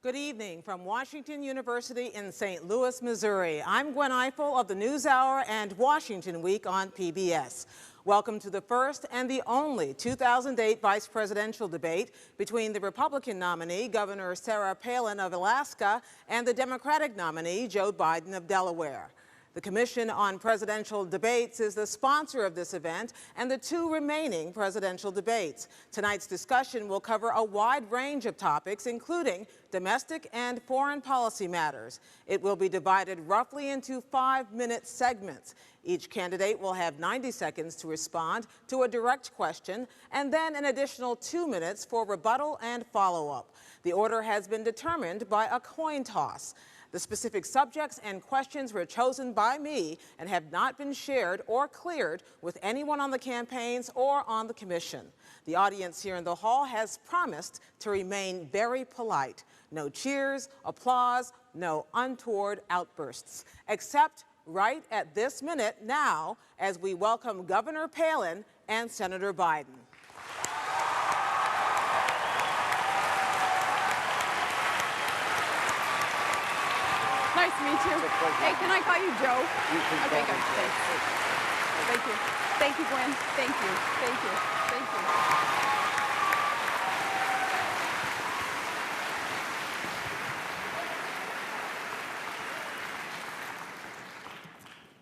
Good evening from Washington University in St. Louis, Missouri. I'm Gwen Ifill of the NewsHour and Washington Week on PBS. Welcome to the first and the only 2008 vice presidential debate between the Republican nominee, Governor Sarah Palin of Alaska, and the Democratic nominee, Joe Biden of Delaware. The Commission on Presidential Debates is the sponsor of this event and the two remaining presidential debates. Tonight's discussion will cover a wide range of topics, including domestic and foreign policy matters. It will be divided roughly into 5-minute segments. Each candidate will have 90 seconds to respond to a direct question and then an additional 2 minutes for rebuttal and follow-up. The order has been determined by a coin toss. The specific subjects and questions were chosen by me and have not been shared or cleared with anyone on the campaigns or on the commission. The audience here in the hall has promised to remain very polite. No cheers, applause, no untoward outbursts, except right at this minute now as we welcome Governor Palin and Senator Biden. Nice to meet you. Hey, can I call you Joe? Okay, good. Thanks. Thank you. Thank you, Gwen. Thank you. Thank you. Thank you.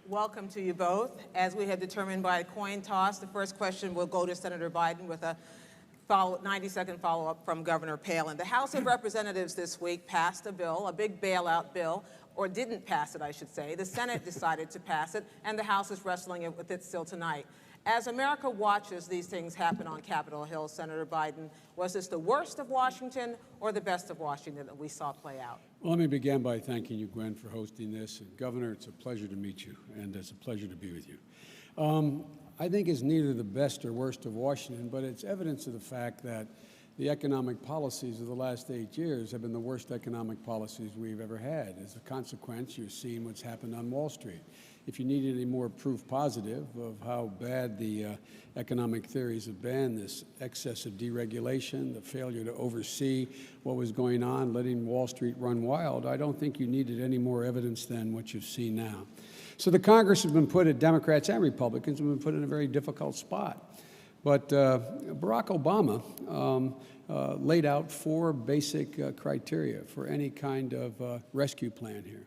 Welcome to you both. As we have determined by a coin toss, the first question will go to Senator Biden with a 90-second follow-up from Governor Palin. The House of Representatives this week passed a bill, a big bailout bill, or didn't pass it, I should say. The Senate decided to pass it, and the House is wrestling with it still tonight. As America watches these things happen on Capitol Hill, Senator Biden, was this the worst of Washington or the best of Washington that we saw play out? Well, let me begin by thanking you, Gwen, for hosting this. And Governor, it's a pleasure to meet you, and it's a pleasure to be with you. I think it's neither the best or worst of Washington, but it's evidence of the fact that the economic policies of the last 8 years have been the worst economic policies we've ever had. As a consequence, you've seen what's happened on Wall Street. If you need any more proof positive of how bad the economic theories have been, this excess of deregulation, the failure to oversee what was going on, letting Wall Street run wild, I don't think you needed any more evidence than what you've seen now. So the Congress has been put, Democrats and Republicans have been put in a very difficult spot. But Barack Obama laid out 4 basic criteria for any kind of rescue plan here.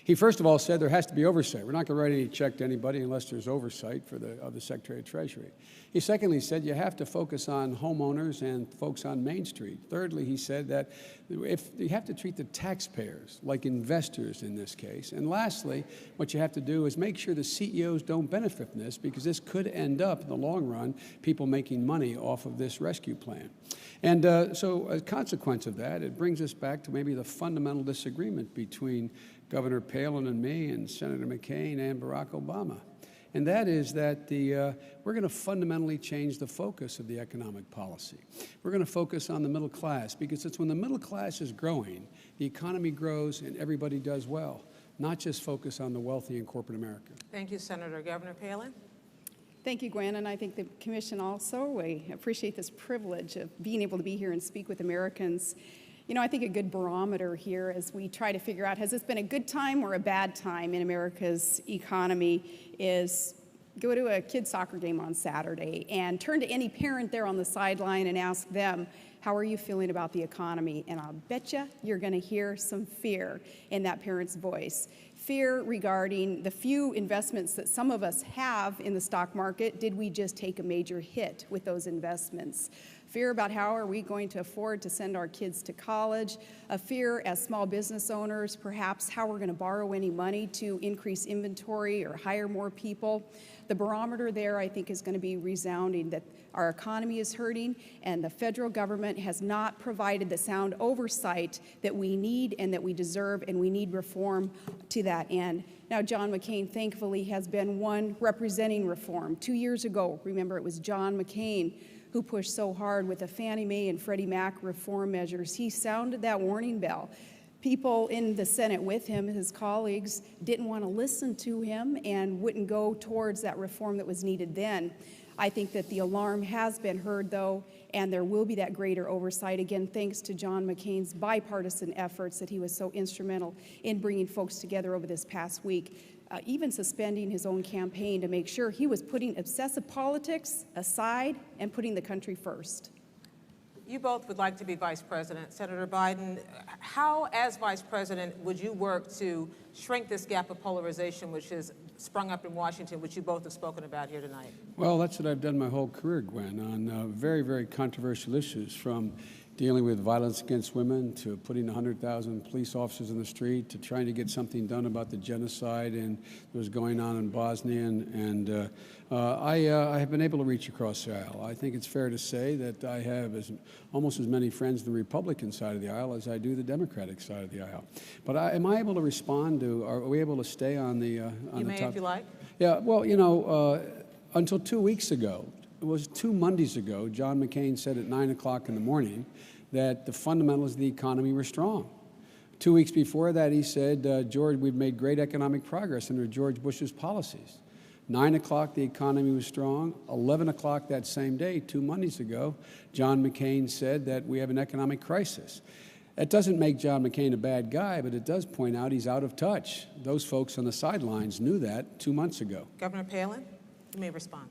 He first of all said there has to be oversight. We're not going to write any check to anybody unless there's oversight of the Secretary of Treasury. He secondly said you have to focus on homeowners and folks on Main Street. Thirdly, he said that if you have to treat the taxpayers like investors in this case. And lastly, what you have to do is make sure the CEOs don't benefit from this, because this could end up in the long run people making money off of this rescue plan. And so as a consequence of that, it brings us back to maybe the fundamental disagreement between Governor Palin and me and Senator McCain and Barack Obama. And that is that we're going to fundamentally change the focus of the economic policy. We're going to focus on the middle class, because it's when the middle class is growing, the economy grows and everybody does well, not just focus on the wealthy in corporate America. Thank you, Senator. Governor Palin? Thank you, Gwen, and I think the Commission also, we appreciate this privilege of being able to be here and speak with Americans. You know, I think a good barometer here as we try to figure out, has this been a good time or a bad time in America's economy, is go to a kid's soccer game on Saturday and turn to any parent there on the sideline and ask them, how are you feeling about the economy? And I'll bet you're going to hear some fear in that parent's voice. Fear regarding the few investments that some of us have in the stock market. Did we just take a major hit with those investments? Fear about how are we going to afford to send our kids to college, a fear as small business owners, perhaps how we're going to borrow any money to increase inventory or hire more people. The barometer there, I think, is going to be resounding that our economy is hurting and the federal government has not provided the sound oversight that we need and that we deserve, and we need reform to that end. Now, John McCain, thankfully, has been one representing reform. 2 years ago, remember, it was John McCain who pushed so hard with the Fannie Mae and Freddie Mac reform measures. He sounded that warning bell. people in the Senate with him, his colleagues, didn't want to listen to him and wouldn't go towards that reform that was needed then. I think that the alarm has been heard, though, and there will be that greater oversight, again, thanks to John McCain's bipartisan efforts that he was so instrumental in bringing folks together over this past week, even suspending his own campaign to make sure he was putting obsessive politics aside and putting the country first. You both would like to be vice president. Senator Biden, how, as vice president, would you work to shrink this gap of polarization which has sprung up in Washington, which you both have spoken about here tonight? Well, that's what I've done my whole career, Gwen, on very, very controversial issues, from dealing with violence against women to putting 100,000 police officers in the street to trying to get something done about the genocide that was going on in Bosnia. I have been able to reach across the aisle. I think it's fair to say that I have almost as many friends on the Republican side of the aisle as I do the Democratic side of the aisle. But am I able to respond to, are we able to stay on the on you the may, top? if you like. Yeah, well, you know, until 2 weeks ago, it was 2 Mondays ago, John McCain said at 9 o'clock in the morning that the fundamentals of the economy were strong. 2 weeks before that, he said, George, we've made great economic progress under George Bush's policies. 9 o'clock, the economy was strong. 11 o'clock that same day, 2 Mondays ago, John McCain said that we have an economic crisis. That doesn't make John McCain a bad guy, but it does point out he's out of touch. Those folks on the sidelines knew that 2 months ago. Governor Palin, you may respond.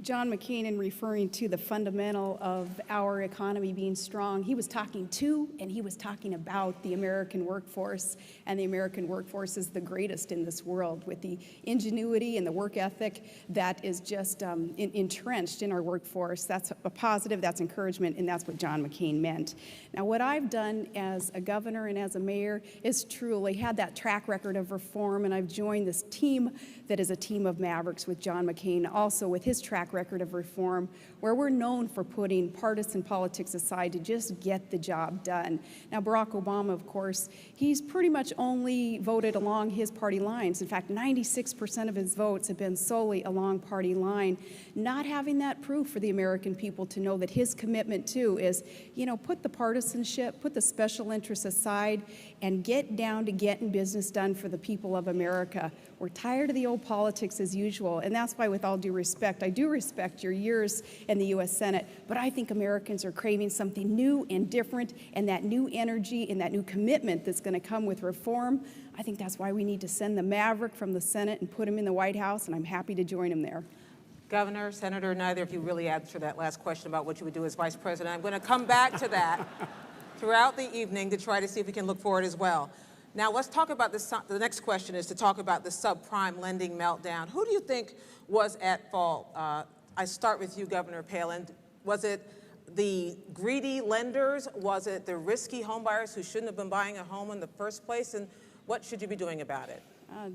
John McCain, in referring to the fundamental of our economy being strong, he was talking to and he was talking about the American workforce, and the American workforce is the greatest in this world, with the ingenuity and the work ethic that is just entrenched in our workforce. That's a positive, that's encouragement, and that's what John McCain meant. Now, what I've done as a governor and as a mayor is truly had that track record of reform, and I've joined this team that is a team of mavericks with John McCain, also with his track record of reform, where we're known for putting partisan politics aside to just get the job done. Now, Barack Obama, of course, he's pretty much only voted along his party lines. In fact, 96% of his votes have been solely along party line, not having that proof for the American people to know that his commitment, too, is, you know, put the partisanship, put the special interests aside, and get down to getting business done for the people of America. We're tired of the old politics as usual, and that's why, with all due respect, I do respect your years in the U.S. Senate, but I think Americans are craving something new and different, and that new energy and that new commitment that's going to come with reform. I think that's why we need to send the maverick from the Senate and put him in the White House, and I'm happy to join him there. Governor, Senator, neither of you really answered that last question about what you would do as vice president. I'm going to come back to that throughout the evening to try to see if we can look forward as well. Now, let's talk about this. The next question is to talk about the subprime lending meltdown. Who do you think was at fault? I start with you, Governor Palin. Was it the greedy lenders? Was it the risky homebuyers who shouldn't have been buying a home in the first place? And what should you be doing about it?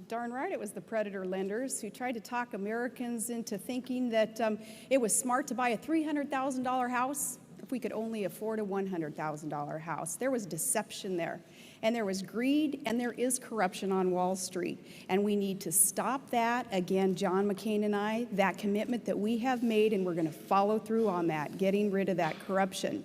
Darn right, it was the predator lenders who tried to talk Americans into thinking that it was smart to buy a $300,000 house if we could only afford a $100,000 house. There was deception there, and there was greed, and there is corruption on Wall Street, and we need to stop that. Again, John McCain and I, that commitment that we have made, and we're going to follow through on that, getting rid of that corruption.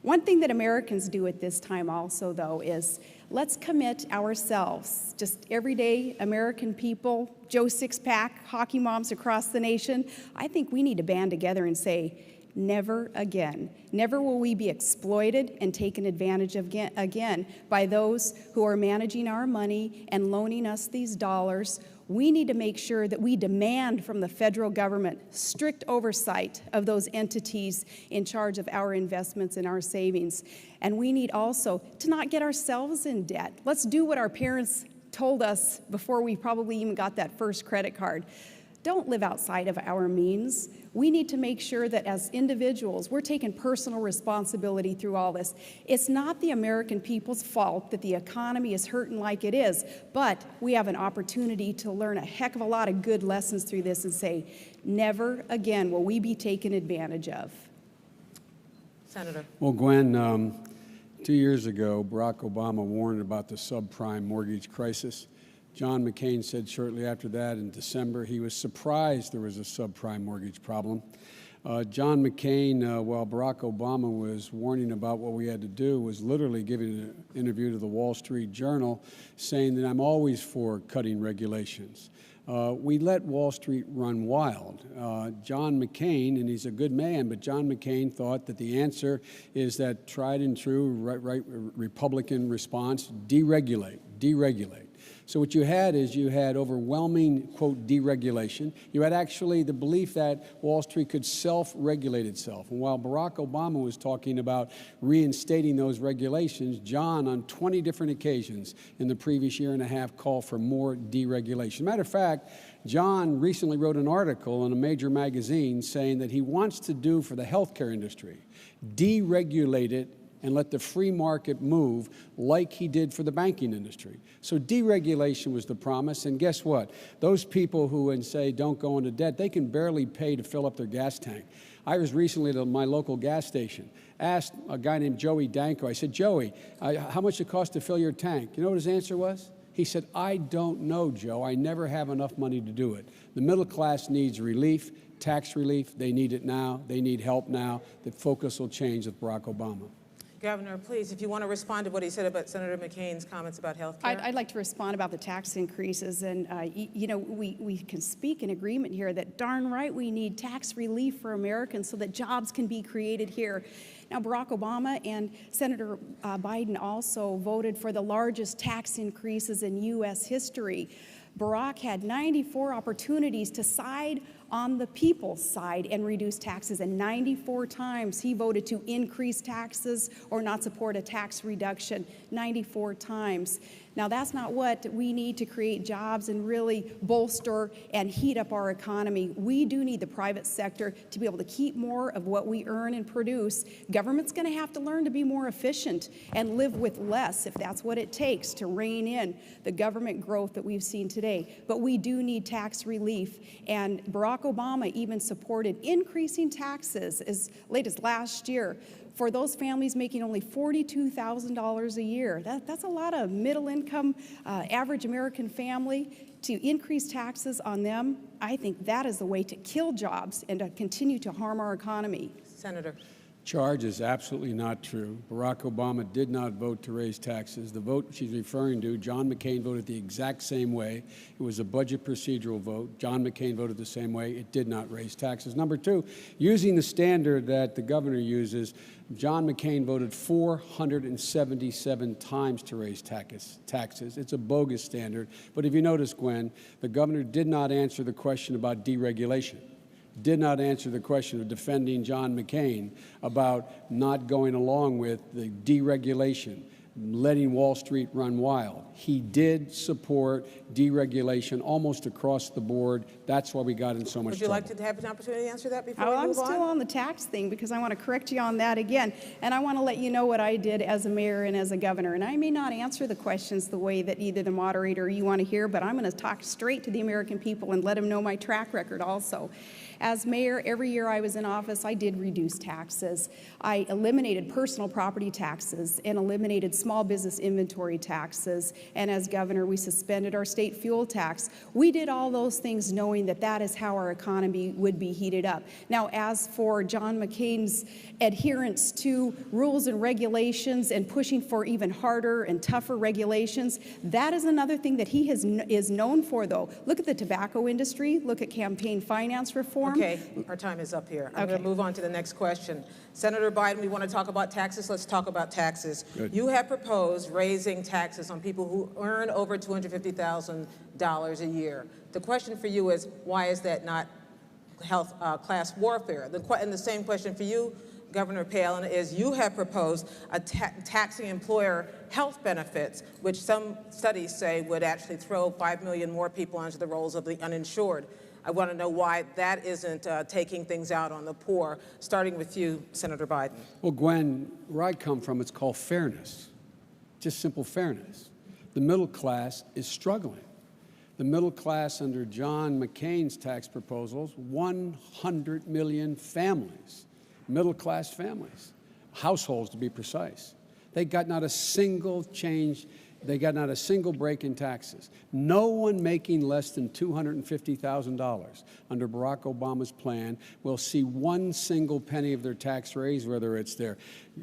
One thing that Americans do at this time also, though, is let's commit ourselves, just everyday American people, Joe Sixpack, hockey moms across the nation. I think we need to band together and say, never again. Never will we be exploited and taken advantage of again by those who are managing our money and loaning us these dollars. We need to make sure that we demand from the federal government strict oversight of those entities in charge of our investments and our savings. And we need also to not get ourselves in debt. Let's do what our parents told us before we probably even got that first credit card. Don't live outside of our means. We need to make sure that as individuals, we're taking personal responsibility through all this. It's not the American people's fault that the economy is hurting like it is, but we have an opportunity to learn a heck of a lot of good lessons through this and say, never again will we be taken advantage of. Senator. Well, Gwen, 2 years ago, Barack Obama warned about the subprime mortgage crisis. John McCain said shortly after that in December he was surprised there was a subprime mortgage problem. John McCain, while Barack Obama was warning about what we had to do, was literally giving an interview to the Wall Street Journal saying that I'm always for cutting regulations. We let Wall Street run wild. John McCain, and he's a good man, but John McCain thought that the answer is that tried and true Republican response, deregulate, deregulate. So what you had is you had overwhelming, quote, deregulation. You had actually the belief that Wall Street could self-regulate itself. And while Barack Obama was talking about reinstating those regulations, John, on 20 different occasions in the previous year and a half, called for more deregulation. Matter of fact, John recently wrote an article in a major magazine saying that he wants to do for the healthcare industry, deregulate it and let the free market move like he did for the banking industry. So deregulation was the promise, and guess what? Those people who say don't go into debt, they can barely pay to fill up their gas tank. I was recently at my local gas station, asked a guy named Joey Danko, I said, Joey, how much it costs to fill your tank? You know what his answer was? He said, I don't know, Joe. I never have enough money to do it. The middle class needs relief, tax relief. They need it now. They need help now. The focus will change with Barack Obama. Governor, please, if you want to respond to what he said about Senator McCain's comments about health care. I'd like to respond about the tax increases. And, you know, we can speak in agreement here that darn right we need tax relief for Americans so that jobs can be created here. Now, Barack Obama and Senator Biden also voted for the largest tax increases in U.S. history. Barack had 94 opportunities to side on the people's side and reduce taxes, and 94 times he voted to increase taxes or not support a tax reduction, 94 times. Now, that's not what we need to create jobs and really bolster and heat up our economy. We do need the private sector to be able to keep more of what we earn and produce. Government's going to have to learn to be more efficient and live with less if that's what it takes to rein in the government growth that we've seen today. But we do need tax relief, and Barack Obama even supported increasing taxes as late as last year for those families making only $42,000 a year. That's a lot of middle-income, average American family. To increase taxes on them, I think that is the way to kill jobs and to continue to harm our economy. Senator. Charge is absolutely not true. Barack Obama did not vote to raise taxes. The vote she's referring to, John McCain voted the exact same way. It was a budget procedural vote. John McCain voted the same way. It did not raise taxes. Number two, using the standard that the governor uses, John McCain voted 477 times to raise taxes. It's a bogus standard. But if you notice, Gwen, the governor did not answer the question about deregulation. Did not answer the question of defending John McCain about not going along with the deregulation, letting Wall Street run wild. He did support deregulation almost across the board. That's why we got in so much trouble. Would you like to have an opportunity to answer that before we move on? I'm still on the tax thing because I want to correct you on that again. And I want to let you know what I did as a mayor and as a governor. And I may not answer the questions the way that either the moderator or you want to hear, but I'm going to talk straight to the American people and let them know my track record also. As mayor, every year I was in office, I did reduce taxes. I eliminated personal property taxes and eliminated small business inventory taxes. And as governor, we suspended our state fuel tax. We did all those things knowing that that is how our economy would be heated up. Now, as for John McCain's adherence to rules and regulations and pushing for even harder and tougher regulations, that is another thing that he is known for, though. Look at the tobacco industry. Look at campaign finance reform. Okay, our time is up here. I'm going to move on to the next question. Senator Biden, we want to talk about taxes. Let's talk about taxes. Good. You have proposed raising taxes on people who earn over $250,000 a year. The question for you is, why is that not class warfare? And the same question for you, Governor Palin, is you have proposed a taxing employer health benefits, which some studies say would actually throw 5 million more people onto the rolls of the uninsured. I want to know why that isn't taking things out on the poor, starting with you, Senator Biden. Well, Gwen, where I come from, it's called fairness, just simple fairness. The middle class is struggling. The middle class under John McCain's tax proposals, 100 million families, middle class families, households to be precise. They got not a single change They got not a single break in taxes. No one making less than $250,000 under Barack Obama's plan will see one single penny of their tax raise, whether it's their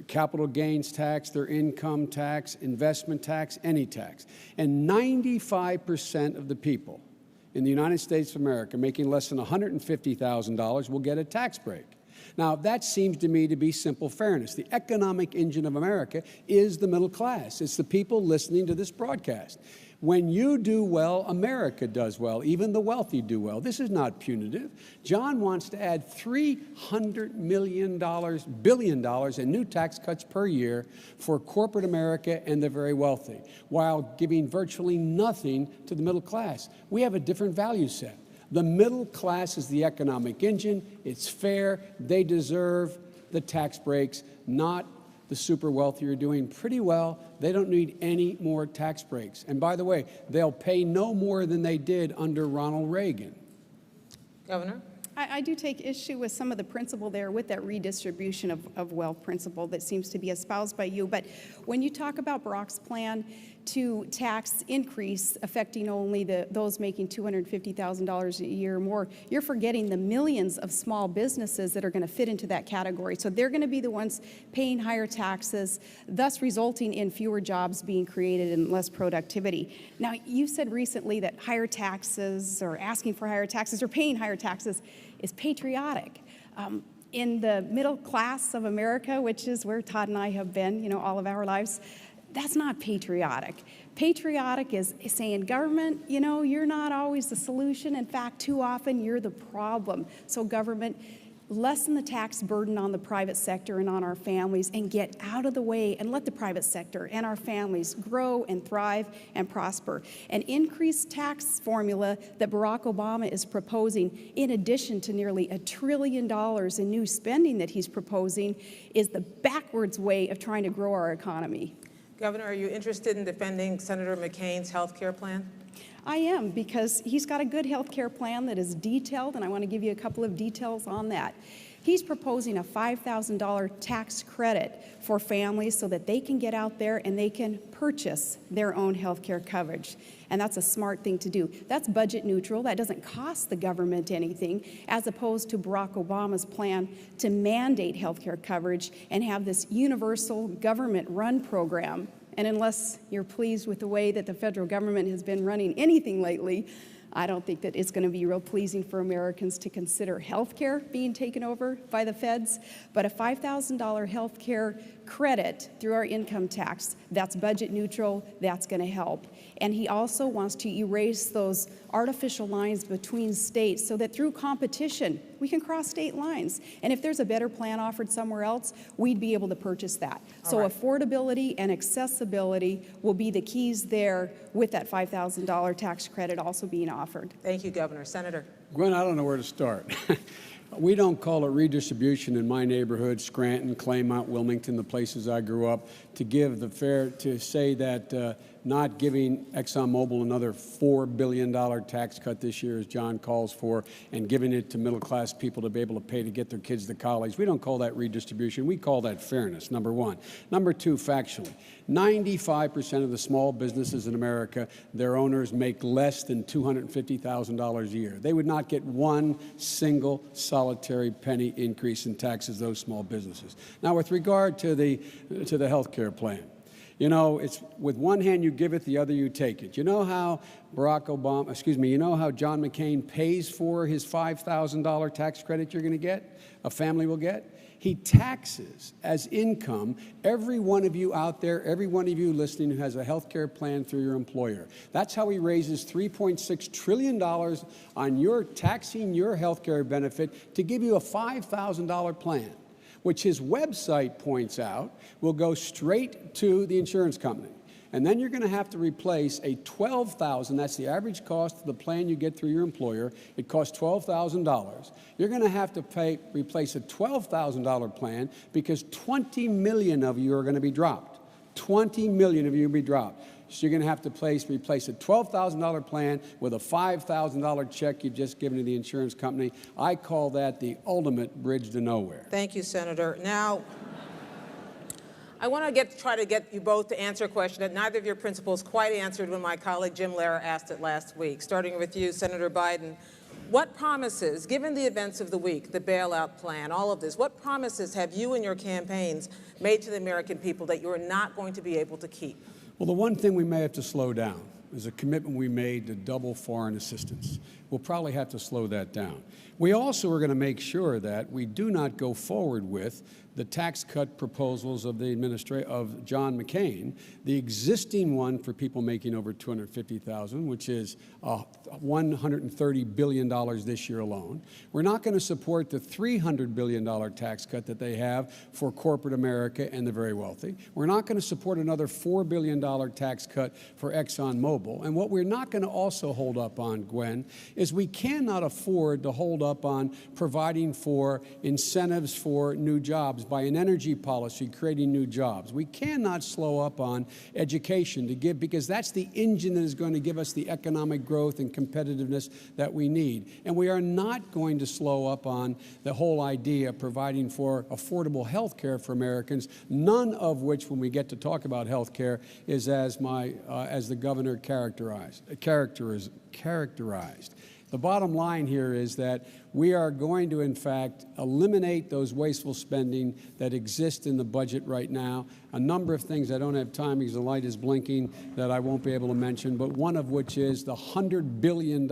capital gains tax, their income tax, investment tax, any tax. And 95% of the people in the United States of America making less than $150,000 will get a tax break. Now, that seems to me to be simple fairness. The economic engine of America is the middle class. It's the people listening to this broadcast. When you do well, America does well. Even the wealthy do well. This is not punitive. John wants to add $300 billion in new tax cuts per year for corporate America and the very wealthy, while giving virtually nothing to the middle class. We have a different value set. The middle class is the economic engine. It's fair. They deserve the tax breaks, not the super wealthy are doing pretty well. They don't need any more tax breaks. And by the way, they'll pay no more than they did under Ronald Reagan. Governor? I do take issue with some of the principle there with that redistribution of wealth principle that seems to be espoused by you. But when you talk about Barack's plan to tax increase affecting only those making $250,000 a year or more, you're forgetting the millions of small businesses that are going to fit into that category. So they're going to be the ones paying higher taxes, thus resulting in fewer jobs being created and less productivity. Now, you said recently that higher taxes or asking for higher taxes or paying higher taxes is patriotic. In the middle class of America, which is where Todd and I have been, all of our lives, that's not patriotic. Patriotic is saying, government, you're not always the solution. In fact, too often you're the problem. So government, lessen the tax burden on the private sector and on our families and get out of the way and let the private sector and our families grow and thrive and prosper. An increased tax formula that Barack Obama is proposing, in addition to nearly $1 trillion in new spending that he's proposing, is the backwards way of trying to grow our economy. Governor, are you interested in defending Senator McCain's health care plan? I am, because he's got a good health care plan that is detailed, and I want to give you a couple of details on that. He's proposing a $5,000 tax credit for families so that they can get out there and they can purchase their own health care coverage. And that's a smart thing to do. That's budget neutral. That doesn't cost the government anything, as opposed to Barack Obama's plan to mandate health care coverage and have this universal government-run program. And unless you're pleased with the way that the federal government has been running anything lately, I don't think that it's going to be real pleasing for Americans to consider health care being taken over by the feds. But a $5,000 health care credit through our income tax, that's budget neutral, that's going to help. And he also wants to erase those artificial lines between states so that through competition, we can cross state lines. And if there's a better plan offered somewhere else, we'd be able to purchase that. So affordability and accessibility will be the keys there, with that $5,000 tax credit also being offered. Thank you, Governor. Senator? Gwen, I don't know where to start. We don't call it redistribution in my neighborhood, Scranton, Claymont, Wilmington, the places I grew up, to say that not giving ExxonMobil another $4 billion tax cut this year, as John calls for, and giving it to middle-class people to be able to pay to get their kids to college. We don't call that redistribution. We call that fairness, number one. Number two, factually, 95% of the small businesses in America, their owners make less than $250,000 a year. They would not get one single solitary penny increase in taxes, those small businesses. Now, with regard to the health care plan, it's with one hand you give it, the other you take it. You know how you know how John McCain pays for his $5,000 tax credit you're going to get, a family will get? He taxes as income every one of you out there, every one of you listening who has a health care plan through your employer. That's how he raises $3.6 trillion on your taxing your health care benefit to give you a $5,000 plan, which his website points out will go straight to the insurance company. And then you're going to have to replace a $12,000, that's the average cost of the plan you get through your employer. It costs $12,000. You're going to have to replace a $12,000 plan because 20 million of you are going to be dropped. 20 million of you will be dropped. So you're going to have to replace a $12,000 plan with a $5,000 check you've just given to the insurance company. I call that the ultimate bridge to nowhere. Thank you, Senator. Now, I want to try to get you both to answer a question that neither of your principals quite answered when my colleague Jim Lehrer asked it last week. Starting with you, Senator Biden, what promises, given the events of the week, the bailout plan, all of this, what promises have you and your campaigns made to the American people that you are not going to be able to keep? Well, the one thing we may have to slow down is a commitment we made to double foreign assistance. We'll probably have to slow that down. We also are going to make sure that we do not go forward with the tax cut proposals of of John McCain, the existing one for people making over $250,000, which is $130 billion this year alone. We're not going to support the $300 billion tax cut that they have for corporate America and the very wealthy. We're not going to support another $4 billion tax cut for ExxonMobil. And what we're not going to also hold up on, Gwen, is we cannot afford to hold up on providing for incentives for new jobs by an energy policy creating new jobs. We cannot slow up on education because that's the engine that is going to give us the economic growth and competitiveness that we need. And we are not going to slow up on the whole idea of providing for affordable health care for Americans, none of which, when we get to talk about health care, is as the governor characterized. The bottom line here is that we are going to, in fact, eliminate those wasteful spending that exist in the budget right now. A number of things I don't have time because the light is blinking that I won't be able to mention, but one of which is the $100 billion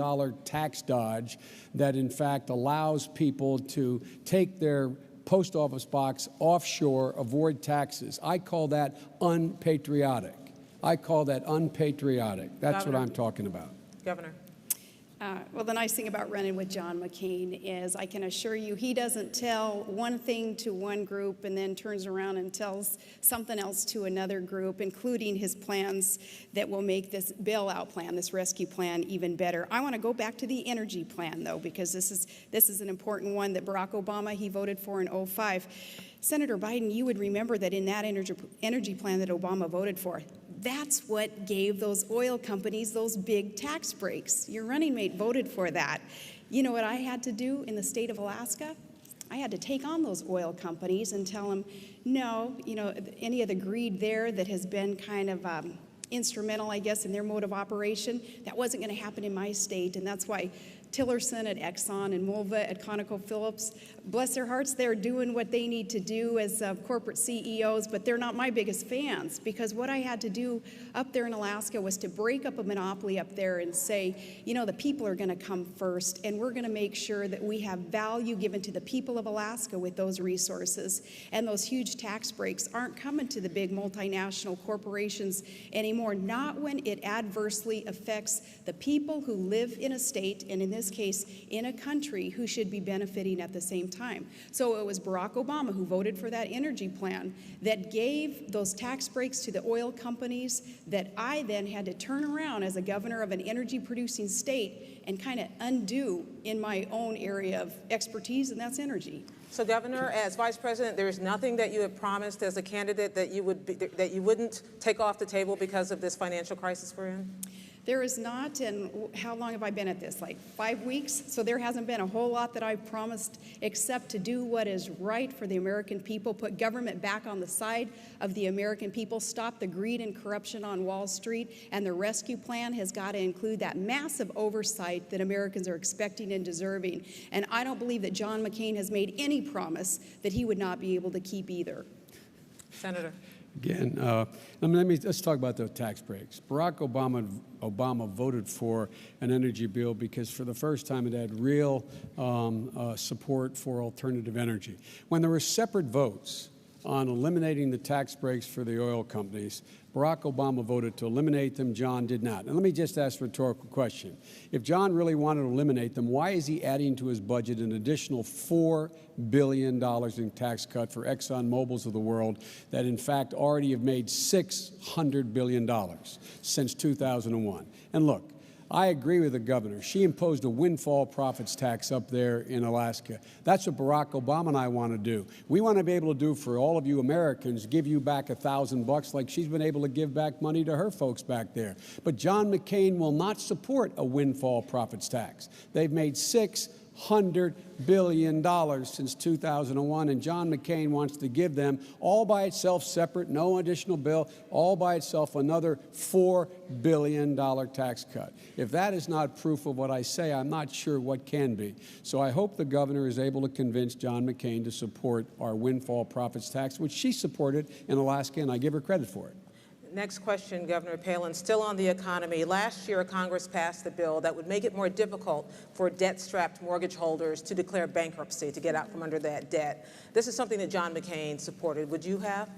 tax dodge that, in fact, allows people to take their post office box offshore, avoid taxes. I call that unpatriotic. That's Governor. What I'm talking about. Governor. Well, the nice thing about running with John McCain is I can assure you he doesn't tell one thing to one group and then turns around and tells something else to another group, including his plans that will make this bailout plan, this rescue plan, even better. I want to go back to the energy plan, though, because this is an important one that Barack Obama, he voted for in 2005. Senator Biden, you would remember that in that energy plan that Obama voted for, that's what gave those oil companies those big tax breaks. Your running mate voted for that. You know what I had to do in the state of Alaska? I had to take on those oil companies and tell them, no, any of the greed there that has been kind of instrumental, I guess, in their mode of operation, that wasn't going to happen in my state. And that's why Tillerson at Exxon and Mulva at ConocoPhillips, bless their hearts, they're doing what they need to do as corporate CEOs, but they're not my biggest fans, because what I had to do up there in Alaska was to break up a monopoly up there and say, the people are going to come first, and we're going to make sure that we have value given to the people of Alaska with those resources, and those huge tax breaks aren't coming to the big multinational corporations anymore, not when it adversely affects the people who live in a state, and in this case, in a country, who should be benefiting at the same time. So it was Barack Obama who voted for that energy plan that gave those tax breaks to the oil companies that I then had to turn around as a governor of an energy-producing state and kind of undo in my own area of expertise, and that's energy. So, Governor, as Vice President, there is nothing that you have promised as a candidate that you wouldn't take off the table because of this financial crisis we're in? There is not, and how long have I been at this? Like 5 weeks? So there hasn't been a whole lot that I've promised except to do what is right for the American people, put government back on the side of the American people, stop the greed and corruption on Wall Street, and the rescue plan has got to include that massive oversight that Americans are expecting and deserving. And I don't believe that John McCain has made any promise that he would not be able to keep either. Senator. Again, let's talk about the tax breaks. Barack Obama voted for an energy bill because for the first time it had real support for alternative energy. When there were separate votes on eliminating the tax breaks for the oil companies, Barack Obama voted to eliminate them. John did not. And let me just ask a rhetorical question. If John really wanted to eliminate them, why is he adding to his budget an additional $4 billion in tax cut for ExxonMobil's of the world that, in fact, already have made $600 billion since 2001? And look, I agree with the governor. She imposed a windfall profits tax up there in Alaska. That's what Barack Obama and I want to do. We want to be able to do for all of you Americans, give you back $1,000 like she's been able to give back money to her folks back there. But John McCain will not support a windfall profits tax. They've made $600 $600 billion since 2001, and John McCain wants to give them all by itself, separate, no additional bill, all by itself, another $4 billion tax cut. If that is not proof of what I say, I'm not sure what can be. So I hope the governor is able to convince John McCain to support our windfall profits tax, which she supported in Alaska, and I give her credit for it. Next question, Governor Palin, still on the economy. Last year, Congress passed a bill that would make it more difficult for debt-strapped mortgage holders to declare bankruptcy to get out from under that debt. This is something that John McCain supported. Would you have?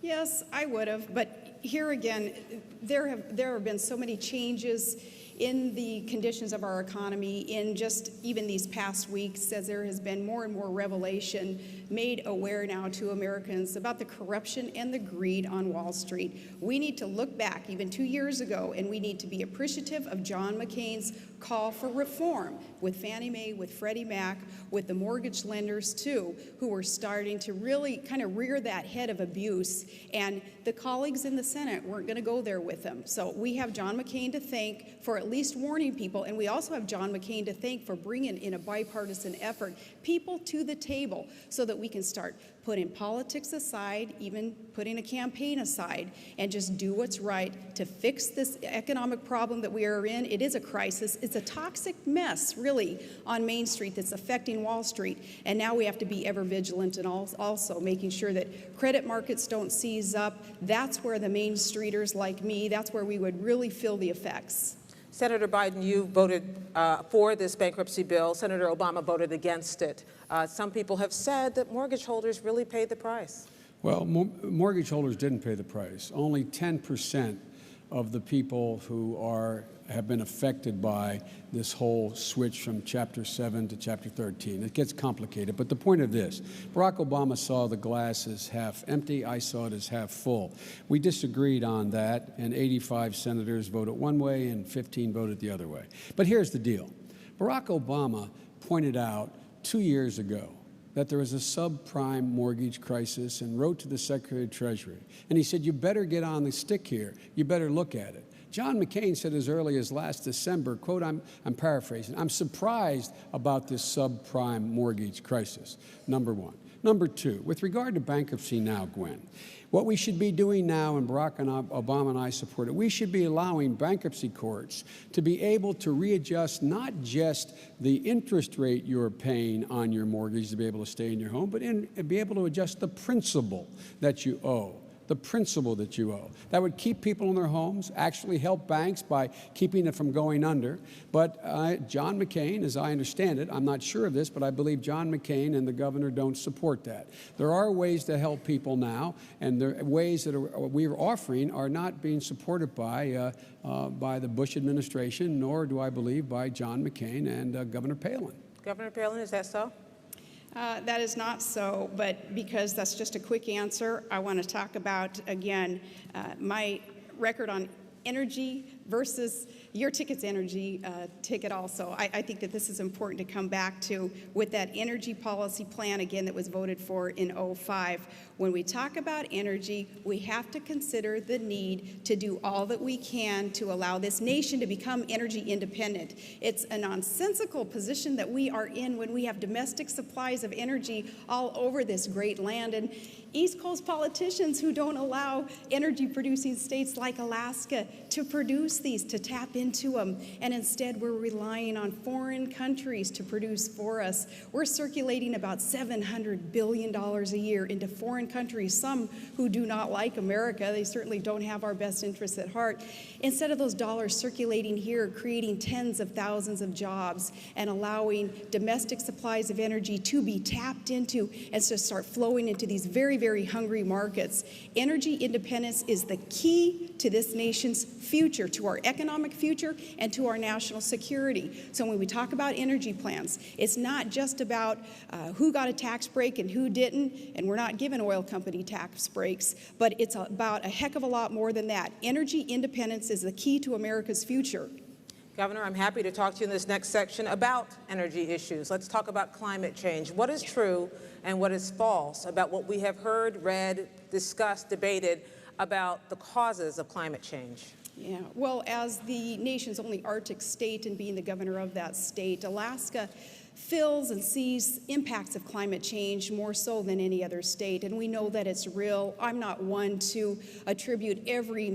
Yes, I would have. But here again, there have been so many changes in the conditions of our economy in just even these past weeks, as there has been more and more revelation made aware now to Americans about the corruption and the greed on Wall Street. We need to look back even 2 years ago, and we need to be appreciative of John McCain's call for reform with Fannie Mae, with Freddie Mac, with the mortgage lenders too, who were starting to really kind of rear that head of abuse, and the colleagues in the Senate weren't going to go there with them. So we have John McCain to thank for at least warning people, and we also have John McCain to thank for bringing in a bipartisan effort people to the table so that we can start putting politics aside, even putting a campaign aside, and just do what's right to fix this economic problem that we are in. It is a crisis. It's a toxic mess, really, on Main Street that's affecting Wall Street. And now we have to be ever vigilant and also making sure that credit markets don't seize up. That's where the Main Streeters like me, that's where we would really feel the effects. Senator Biden, you voted for this bankruptcy bill. Senator Obama voted against it. Some people have said that mortgage holders really paid the price. Well, mortgage holders didn't pay the price. Only 10% of the people who have been affected by this whole switch from Chapter 7 to Chapter 13. It gets complicated, but the point of this, Barack Obama saw the glass as half empty, I saw it as half full. We disagreed on that, and 85 senators voted one way and 15 voted the other way. But here's the deal. Barack Obama pointed out 2 years ago that there was a subprime mortgage crisis and wrote to the Secretary of Treasury. And he said, you better get on the stick here. You better look at it. John McCain said as early as last December, quote, I'm paraphrasing, I'm surprised about this subprime mortgage crisis, number one. Number two, with regard to bankruptcy now, Gwen, what we should be doing now, and Barack Obama and I support it, we should be allowing bankruptcy courts to be able to readjust not just the interest rate you're paying on your mortgage to be able to stay in your home, but be able to adjust the principal that you owe. The principal that you owe. That would keep people in their homes, actually help banks by keeping it from going under. But John McCain, as I understand it, I'm not sure of this, but I believe John McCain and the governor don't support that. There are ways to help people now, and the ways that we're offering are not being supported by the Bush administration, nor do I believe by John McCain and Governor Palin. Governor Palin, is that so? That is not so, but because that's just a quick answer, I want to talk about, again, my record on energy versus your ticket's energy ticket also. I think that this is important to come back to with that energy policy plan, again, that was voted for in '05. When we talk about energy, we have to consider the need to do all that we can to allow this nation to become energy independent. It's a nonsensical position that we are in when we have domestic supplies of energy all over this great land, and East Coast politicians who don't allow energy-producing states like Alaska to produce these, to tap into them, and instead we're relying on foreign countries to produce for us. We're circulating about $700 billion a year into foreign countries, some who do not like America. They certainly don't have our best interests at heart. Instead of those dollars circulating here, creating tens of thousands of jobs and allowing domestic supplies of energy to be tapped into and to start flowing into these very, very hungry markets. Energy independence is the key to this nation's future, to our economic future and to our national security. So when we talk about energy plans, it's not just about who got a tax break and who didn't, and we're not giving oil company tax breaks, but it's about a heck of a lot more than that. Energy independence is the key to America's future. Governor, I'm happy to talk to you in this next section about energy issues. Let's talk about climate change. What is true and what is false about what we have heard, read, discussed, debated about the causes of climate change? Yeah, well, as the nation's only Arctic state and being the governor of that state, Alaska feels and sees impacts of climate change more so than any other state, and we know that it's real. I'm not one to attribute every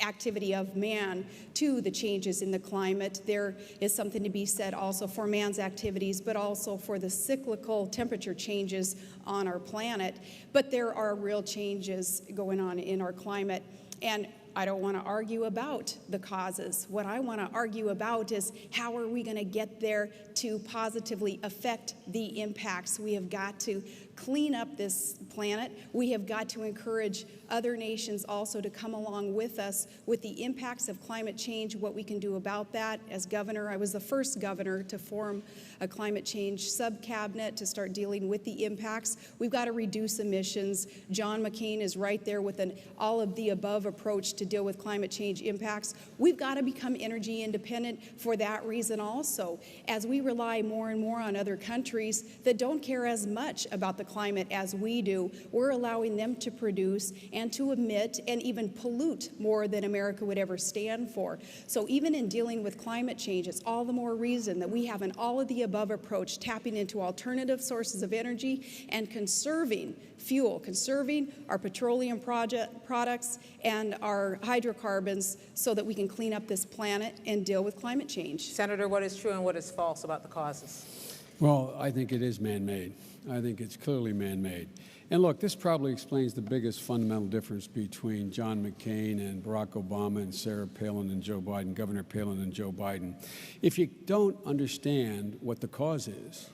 activity of man to the changes in the climate. There is something to be said also for man's activities, but also for the cyclical temperature changes on our planet. But there are real changes going on in our climate, and I don't want to argue about the causes. What I want to argue about is how are we going to get there to positively affect the impacts. We have got to clean up this planet. We have got to encourage other nations also to come along with us with the impacts of climate change, what we can do about that. As governor, I was the first governor to form a climate change sub-cabinet to start dealing with the impacts. We've got to reduce emissions. John McCain is right there with an all-of-the-above approach to deal with climate change impacts. We've got to become energy independent for that reason also, as we rely more and more on other countries that don't care as much about the climate as we do. We're allowing them to produce and to emit and even pollute more than America would ever stand for. So even in dealing with climate change, it's all the more reason that we have an all-of-the-above approach, tapping into alternative sources of energy and conserving fuel, conserving our petroleum products and our hydrocarbons so that we can clean up this planet and deal with climate change. Senator, what is true and what is false about the causes? Well, I think it is man-made. I think it's clearly man-made. And look, this probably explains the biggest fundamental difference between John McCain and Barack Obama and Sarah Palin and Joe Biden, Governor Palin and Joe Biden. If you don't understand what the cause is,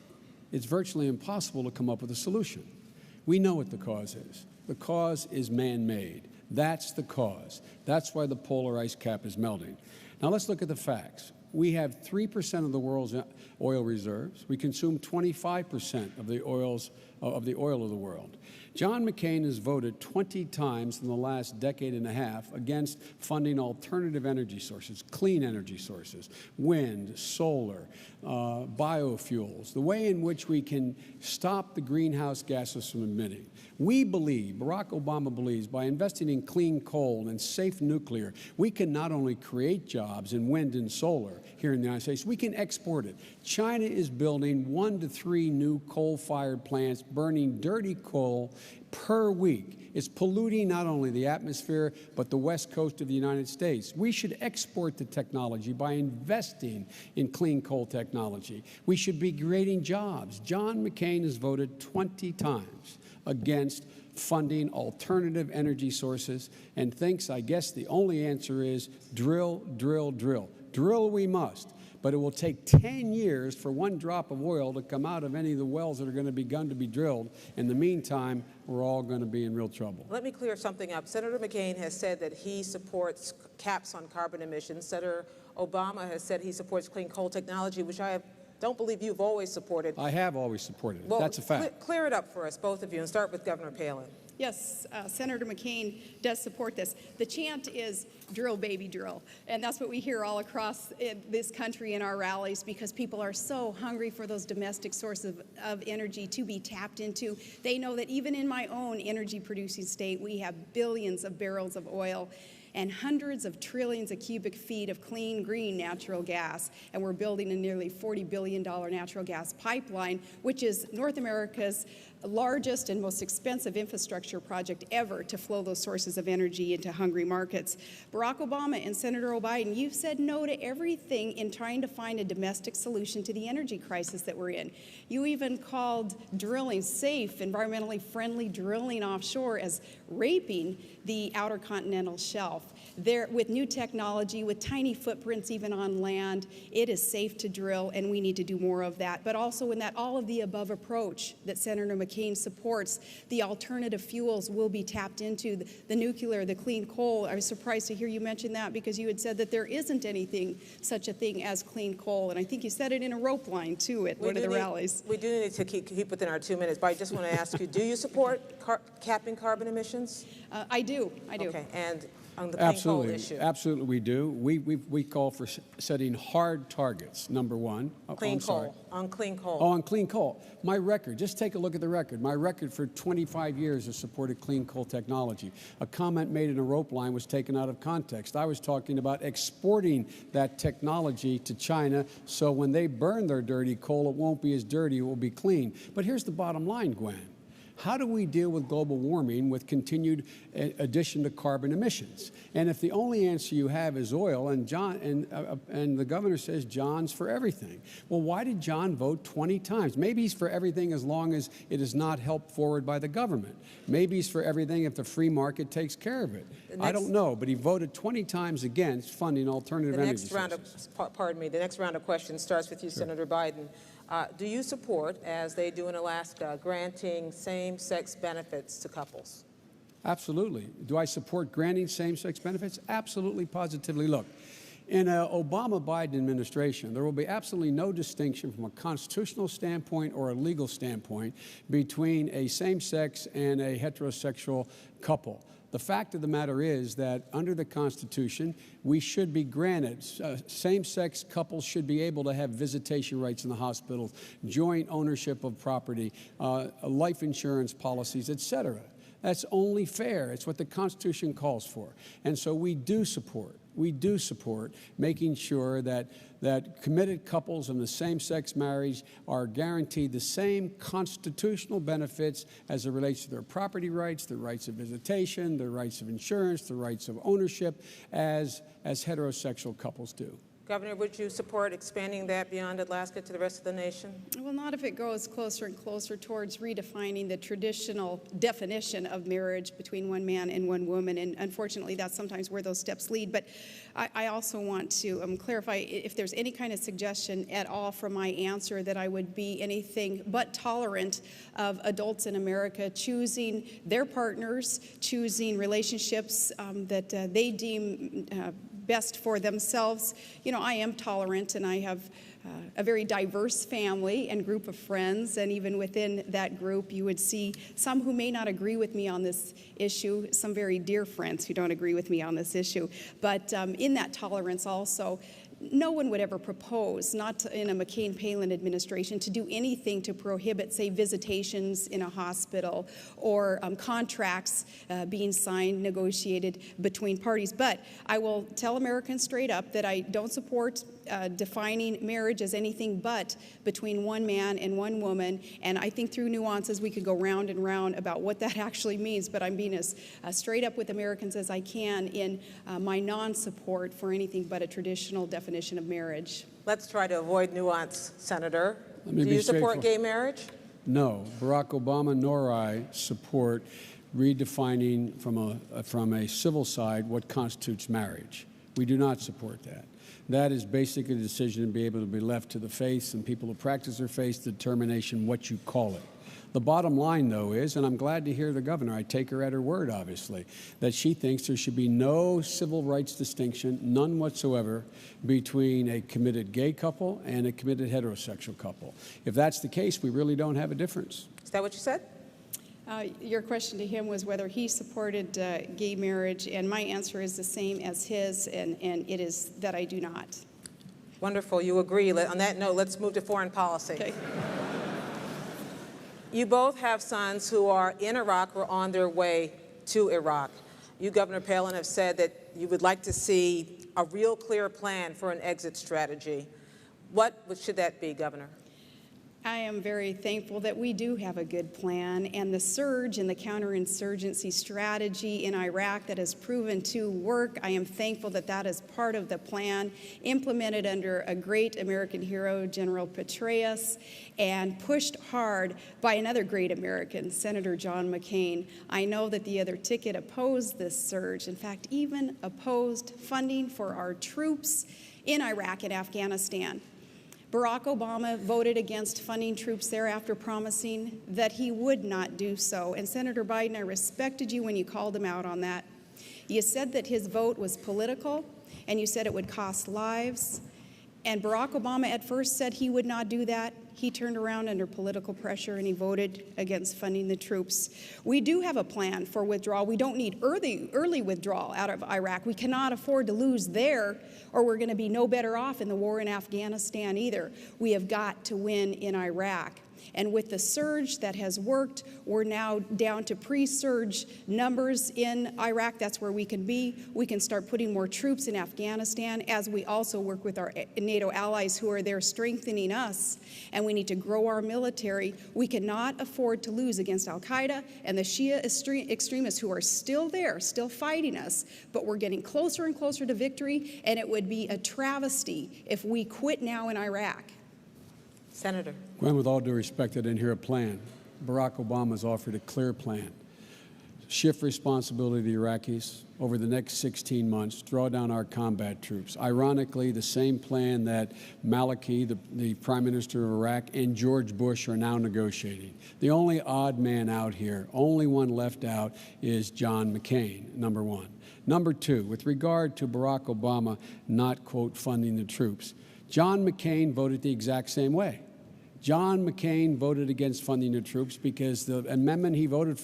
it's virtually impossible to come up with a solution. We know what the cause is. The cause is man-made. That's the cause. That's why the polar ice cap is melting. Now let's look at the facts. We have 3% of the world's oil reserves. We consume 25% of the oil of the world. John McCain has voted 20 times in the last decade and a half against funding alternative energy sources, clean energy sources, wind, solar, biofuels, the way in which we can stop the greenhouse gases from emitting. We believe, Barack Obama believes, by investing in clean coal and safe nuclear, we can not only create jobs in wind and solar here in the United States, we can export it. China is building 1 to 3 new coal-fired plants, burning dirty coal per week. It's polluting not only the atmosphere, but the west coast of the United States. We should export the technology by investing in clean coal technology. We should be creating jobs. John McCain has voted 20 times against funding alternative energy sources and thinks, I guess, the only answer is drill, drill, drill. Drill we must. But it will take 10 years for 1 drop of oil to come out of any of the wells that are going to be begun to be drilled. In the meantime, we're all going to be in real trouble. Let me clear something up. Senator McCain has said that he supports caps on carbon emissions. Senator Obama has said he supports clean coal technology, which I don't believe you've always supported. I have always supported it. Well, that's a fact. Clear it up for us, both of you, and start with Governor Palin. Yes, Senator McCain does support this. The chant is drill, baby, drill. And that's what we hear all across this country in our rallies, because people are so hungry for those domestic sources of energy to be tapped into. They know that even in my own energy producing state, we have billions of barrels of oil and hundreds of trillions of cubic feet of clean, green natural gas. And we're building a nearly $40 billion natural gas pipeline, which is North America's largest and most expensive infrastructure project ever to flow those sources of energy into hungry markets. Barack Obama and Senator Biden, you've said no to everything in trying to find a domestic solution to the energy crisis that we're in. You even called drilling, safe, environmentally friendly drilling offshore, as raping the outer continental shelf. There, with new technology, with tiny footprints even on land, it is safe to drill, and we need to do more of that. But also in that all-of-the-above approach that Senator McCain supports, the alternative fuels will be tapped into, the nuclear, the clean coal. I was surprised to hear you mention that, because you had said that there isn't anything, such a thing as clean coal. And I think you said it in a rope line, too, at one of the rallies. We do need to keep within our 2 minutes, but I just want to ask you, do you support capping carbon emissions? I do. Okay, and on the clean coal Absolutely. issue? Absolutely, we do. We call for setting hard targets, number one. Clean coal, on clean coal. Oh, on clean coal. My record, just take a look at the record. My record for 25 years has supported clean coal technology. A comment made in a rope line was taken out of context. I was talking about exporting that technology to China, so when they burn their dirty coal, it won't be as dirty, it will be clean. But here's the bottom line, Gwen. How do we deal with global warming with continued addition to carbon emissions? And if the only answer you have is oil, and the governor says John's for everything, well, why did John vote 20 times? Maybe he's for everything as long as it is not helped forward by the government. Maybe he's for everything if the free market takes care of it. I don't know, but he voted 20 times against funding alternative energy sources. The next round of questions starts with you, Sure. Senator Biden. Do you support, as they do in Alaska, granting same-sex benefits to couples? Absolutely. Do I support granting same-sex benefits? Absolutely, positively. Look, in an Obama-Biden administration, there will be absolutely no distinction from a constitutional standpoint or a legal standpoint between a same-sex and a heterosexual couple. The fact of the matter is that under the Constitution, we should be granted, same-sex couples should be able to have visitation rights in the hospitals, joint ownership of property, life insurance policies, et cetera. That's only fair. It's what the Constitution calls for. And so we do support making sure that committed couples in the same-sex marriage are guaranteed the same constitutional benefits as it relates to their property rights, their rights of visitation, their rights of insurance, their rights of ownership, as heterosexual couples do. Governor, would you support expanding that beyond Alaska to the rest of the nation? Well, not if it goes closer and closer towards redefining the traditional definition of marriage between one man and one woman, and unfortunately that's sometimes where those steps lead. But I also want to clarify if there's any kind of suggestion at all from my answer that I would be anything but tolerant of adults in America choosing their partners, choosing relationships that they deem best for themselves. You know, I am tolerant, and I have a very diverse family and group of friends, and even within that group you would see some who may not agree with me on this issue, some very dear friends who don't agree with me on this issue. But in that tolerance also, no one would ever propose, not in a McCain-Palin administration, to do anything to prohibit, say, visitations in a hospital or contracts being signed, negotiated between parties. But I will tell Americans straight up that I don't support defining marriage as anything but between one man and one woman. And I think through nuances we could go round and round about what that actually means. But I'm being as straight up with Americans as I can in my non-support for anything but a traditional definition of marriage. Let's try to avoid nuance, Senator. Do you support gay marriage? No. Barack Obama nor I support redefining from a civil side what constitutes marriage. We do not support that. That is basically a decision to be able to be left to the faiths and people who practice their faiths, determination what you call it. The bottom line, though, is, and I'm glad to hear the governor, I take her at her word, obviously, that she thinks there should be no civil rights distinction, none whatsoever, between a committed gay couple and a committed heterosexual couple. If that's the case, we really don't have a difference. Is that what you said? Your question to him was whether he supported gay marriage, and my answer is the same as his, and it is that I do not. Wonderful. You agree. On that note, let's move to foreign policy. Okay. You both have sons who are in Iraq or on their way to Iraq. You, Governor Palin, have said that you would like to see a real clear plan for an exit strategy. What should that be, Governor? I am very thankful that we do have a good plan, and the surge in the counterinsurgency strategy in Iraq that has proven to work, I am thankful that that is part of the plan, implemented under a great American hero, General Petraeus, and pushed hard by another great American, Senator John McCain. I know that the other ticket opposed this surge, in fact, even opposed funding for our troops in Iraq and Afghanistan. Barack Obama voted against funding troops there after promising that he would not do so. And Senator Biden, I respected you when you called him out on that. You said that his vote was political, and you said it would cost lives. And Barack Obama at first said he would not do that. He turned around under political pressure and he voted against funding the troops. We do have a plan for withdrawal. We don't need early withdrawal out of Iraq. We cannot afford to lose there, or we're going to be no better off in the war in Afghanistan either. We have got to win in Iraq. And with the surge that has worked, we're now down to pre-surge numbers in Iraq. That's where we can be. We can start putting more troops in Afghanistan as we also work with our NATO allies who are there strengthening us. And we need to grow our military. We cannot afford to lose against al-Qaeda and the Shia extremists who are still there, still fighting us. But we're getting closer and closer to victory, and it would be a travesty if we quit now in Iraq. Senator. Gwen, with all due respect, I didn't hear a plan. Barack Obama's offered a clear plan. Shift responsibility to the Iraqis over the next 16 months, draw down our combat troops. Ironically, the same plan that Maliki, the Prime Minister of Iraq, and George Bush are now negotiating. The only odd man out here, only one left out, is John McCain, number one. Number two, with regard to Barack Obama not, quote, funding the troops, John McCain voted the exact same way. John McCain voted against funding the troops because the amendment he voted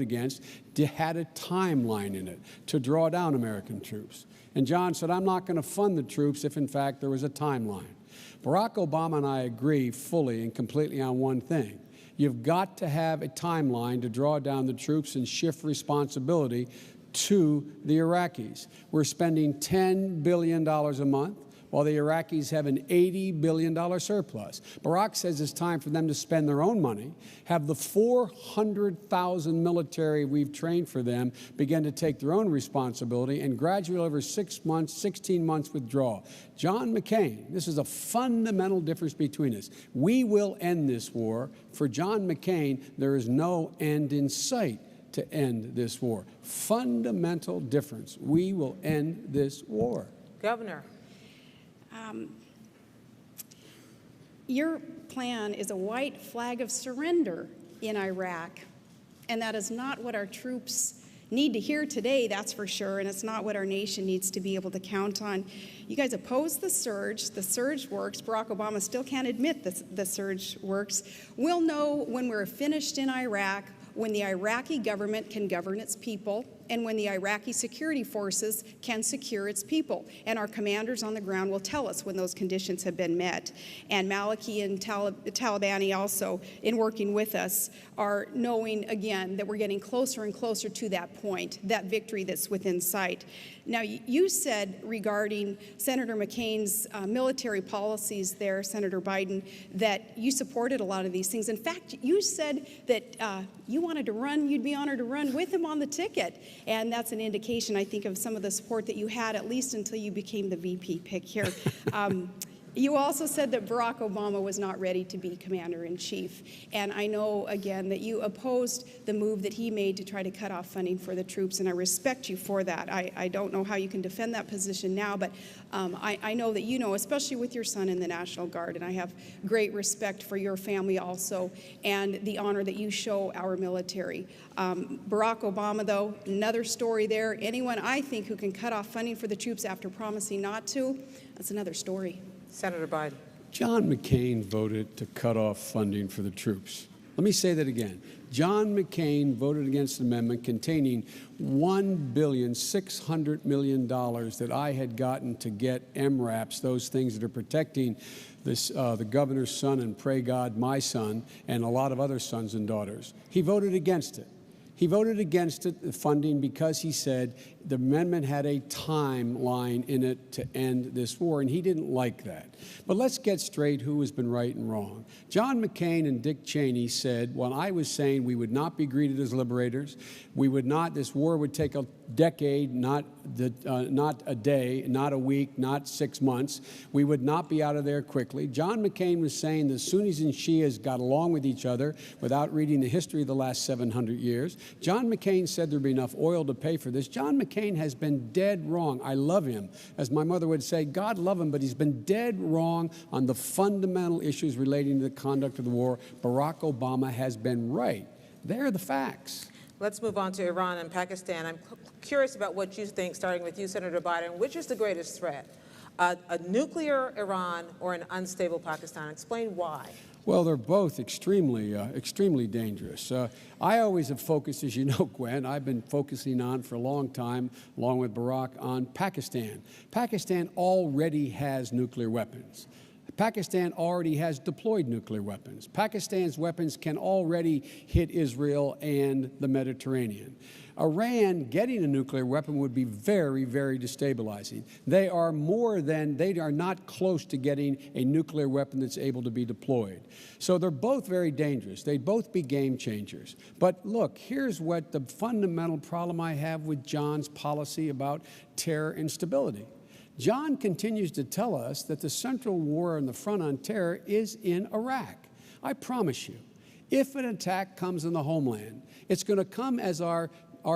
against, had a timeline in it to draw down American troops. And John said, I'm not going to fund the troops if, in fact, there was a timeline. Barack Obama and I agree fully and completely on one thing. You've got to have a timeline to draw down the troops and shift responsibility to the Iraqis. We're spending $10 billion a month, while the Iraqis have an $80 billion surplus. Barack says it's time for them to spend their own money, have the 400,000 military we've trained for them begin to take their own responsibility, and gradually over 6 months, 16 months withdraw. John McCain, this is a fundamental difference between us. We will end this war. For John McCain, there is no end in sight to end this war. Fundamental difference. We will end this war. Governor. Your plan is a white flag of surrender in Iraq, and that is not what our troops need to hear today, that's for sure, and it's not what our nation needs to be able to count on. You guys oppose the surge works. Barack Obama still can't admit the surge works. We'll know when we're finished in Iraq, when the Iraqi government can govern its people, and when the Iraqi security forces can secure its people. And our commanders on the ground will tell us when those conditions have been met. And Maliki and Talibani also, in working with us, are knowing, again, that we're getting closer and closer to that point, that victory that's within sight. Now, you said regarding Senator McCain's military policies there, Senator Biden, that you supported a lot of these things. In fact, you said that you wanted to run, you'd be honored to run with him on the ticket. And that's an indication, I think, of some of the support that you had, at least until you became the VP pick here. You also said that Barack Obama was not ready to be commander-in-chief. And I know, again, that you opposed the move that he made to try to cut off funding for the troops, and I respect you for that. I don't know how you can defend that position now, but I know that you know, especially with your son in the National Guard, and I have great respect for your family also and the honor that you show our military. Barack Obama, though, another story there. Anyone, I think, who can cut off funding for the troops after promising not to, that's another story. Senator Biden. John McCain voted to cut off funding for the troops. Let me say that again. John McCain voted against an amendment containing $1.6 billion that I had gotten to get MRAPs, those things that are protecting this, the governor's son and, pray God, my son, and a lot of other sons and daughters. He voted against it. He voted against it, the funding, because he said the amendment had a timeline in it to end this war, and he didn't like that. But let's get straight who has been right and wrong. John McCain and Dick Cheney said, when I was saying we would not be greeted as liberators, we would not, this war would take a decade, not a day, not a week, not 6 months. We would not be out of there quickly. John McCain was saying the Sunnis and Shias got along with each other without reading the history of the last 700 years. John McCain said there'd be enough oil to pay for this. John McCain has been dead wrong. I love him. As my mother would say, God love him, but he's been dead wrong on the fundamental issues relating to the conduct of the war. Barack Obama has been right. They're the facts. Let's move on to Iran and Pakistan. I'm curious about what you think, starting with you, Senator Biden. Which is the greatest threat? a nuclear Iran or an unstable Pakistan? Explain why. Well, they're both extremely dangerous. I always have focused, as you know, Gwen, I've been focusing on for a long time, along with Barack, on Pakistan. Pakistan already has nuclear weapons. Pakistan already has deployed nuclear weapons. Pakistan's weapons can already hit Israel and the Mediterranean. Iran getting a nuclear weapon would be very, very destabilizing. They are not close to getting a nuclear weapon that's able to be deployed. So they're both very dangerous. They'd both be game changers. But look, here's what the fundamental problem I have with John's policy about terror and stability. John continues to tell us that the central war on the front on terror is in Iraq. I promise you, if an attack comes in the homeland, it's going to come, as our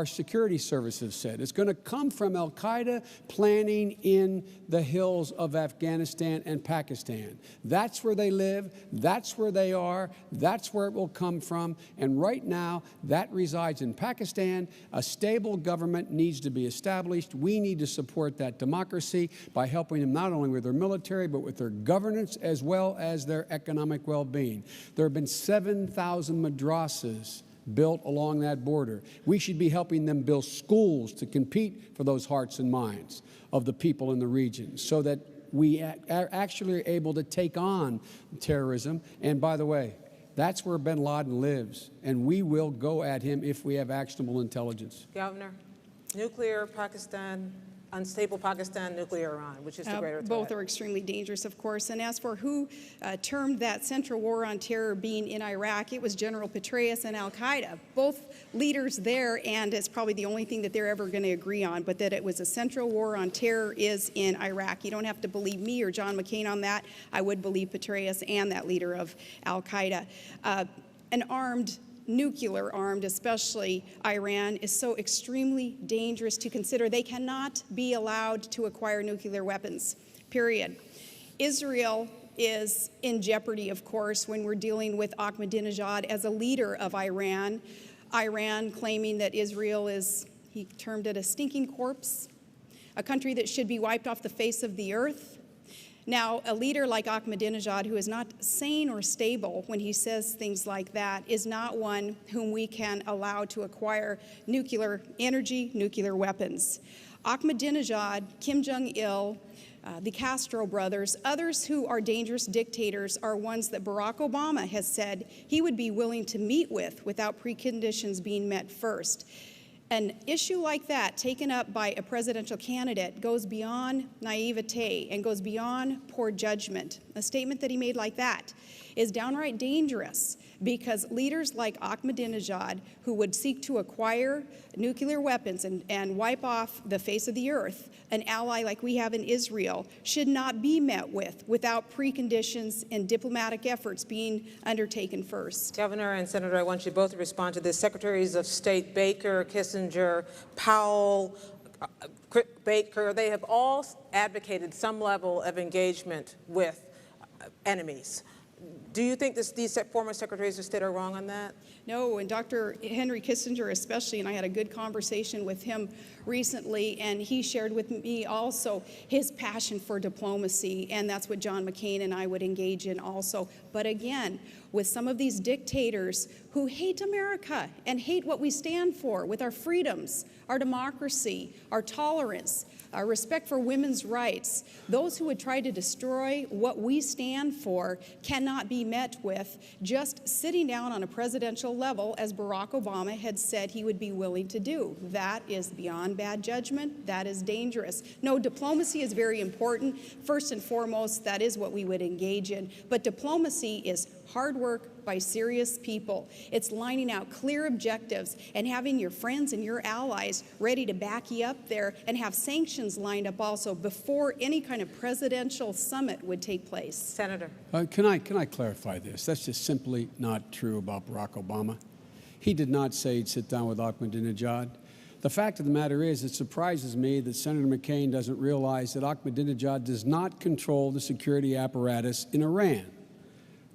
security services said, it's going to come from al-Qaeda planning in the hills of Afghanistan and Pakistan. That's where they live, that's where they are, that's where it will come from, and right now that resides in Pakistan. A stable government needs to be established. We need to support that democracy by helping them not only with their military, but with their governance as well as their economic well-being. There have been 7,000 madrasas built along that border. We should be helping them build schools to compete for those hearts and minds of the people in the region so that we actually are able to take on terrorism. And by the way, that's where bin Laden lives, and we will go at him if we have actionable intelligence. Governor, nuclear Pakistan, unstable Pakistan, nuclear Iran, which is the greater threat? Both are extremely dangerous, of course. And as for who termed that central war on terror being in Iraq, it was General Petraeus and al-Qaeda, both leaders there, and it's probably the only thing that they're ever going to agree on, but that it was a central war on terror is in Iraq. You don't have to believe me or John McCain on that. I would believe Petraeus and that leader of al-Qaeda. Nuclear armed, especially Iran, is so extremely dangerous to consider. They cannot be allowed to acquire nuclear weapons, period. Israel is in jeopardy, of course, when we're dealing with Ahmadinejad as a leader of Iran. Iran claiming that Israel is, he termed it a stinking corpse, a country that should be wiped off the face of the earth. Now, a leader like Ahmadinejad, who is not sane or stable when he says things like that, is not one whom we can allow to acquire nuclear energy, nuclear weapons. Ahmadinejad, Kim Jong-il, the Castro brothers, others who are dangerous dictators are ones that Barack Obama has said he would be willing to meet with without preconditions being met first. An issue like that taken up by a presidential candidate goes beyond naivete and goes beyond poor judgment. A statement that he made like that is downright dangerous because leaders like Ahmadinejad, who would seek to acquire nuclear weapons and wipe off the face of the earth, an ally like we have in Israel, should not be met with without preconditions and diplomatic efforts being undertaken first. Governor and Senator, I want you both to respond to this. Secretaries of State Baker, Kissinger, Powell, Baker, they have all advocated some level of engagement with enemies. Do you think these former secretaries of state are wrong on that? No, and Dr. Henry Kissinger especially, and I had a good conversation with him recently, and he shared with me also his passion for diplomacy, and that's what John McCain and I would engage in also. But again, with some of these dictators who hate America and hate what we stand for with our freedoms, our democracy, our tolerance, our respect for women's rights, those who would try to destroy what we stand for cannot be met with just sitting down on a presidential level, as Barack Obama had said he would be willing to do. That is beyond bad judgment. That is dangerous. No, diplomacy is very important. First and foremost, that is what we would engage in. But diplomacy is hard work by serious people. It's lining out clear objectives and having your friends and your allies ready to back you up there and have sanctions lined up also before any kind of presidential summit would take place. Senator. Can I clarify this? That's just simply not true about Barack Obama. He did not say he'd sit down with Ahmadinejad. The fact of the matter is, it surprises me that Senator McCain doesn't realize that Ahmadinejad does not control the security apparatus in Iran.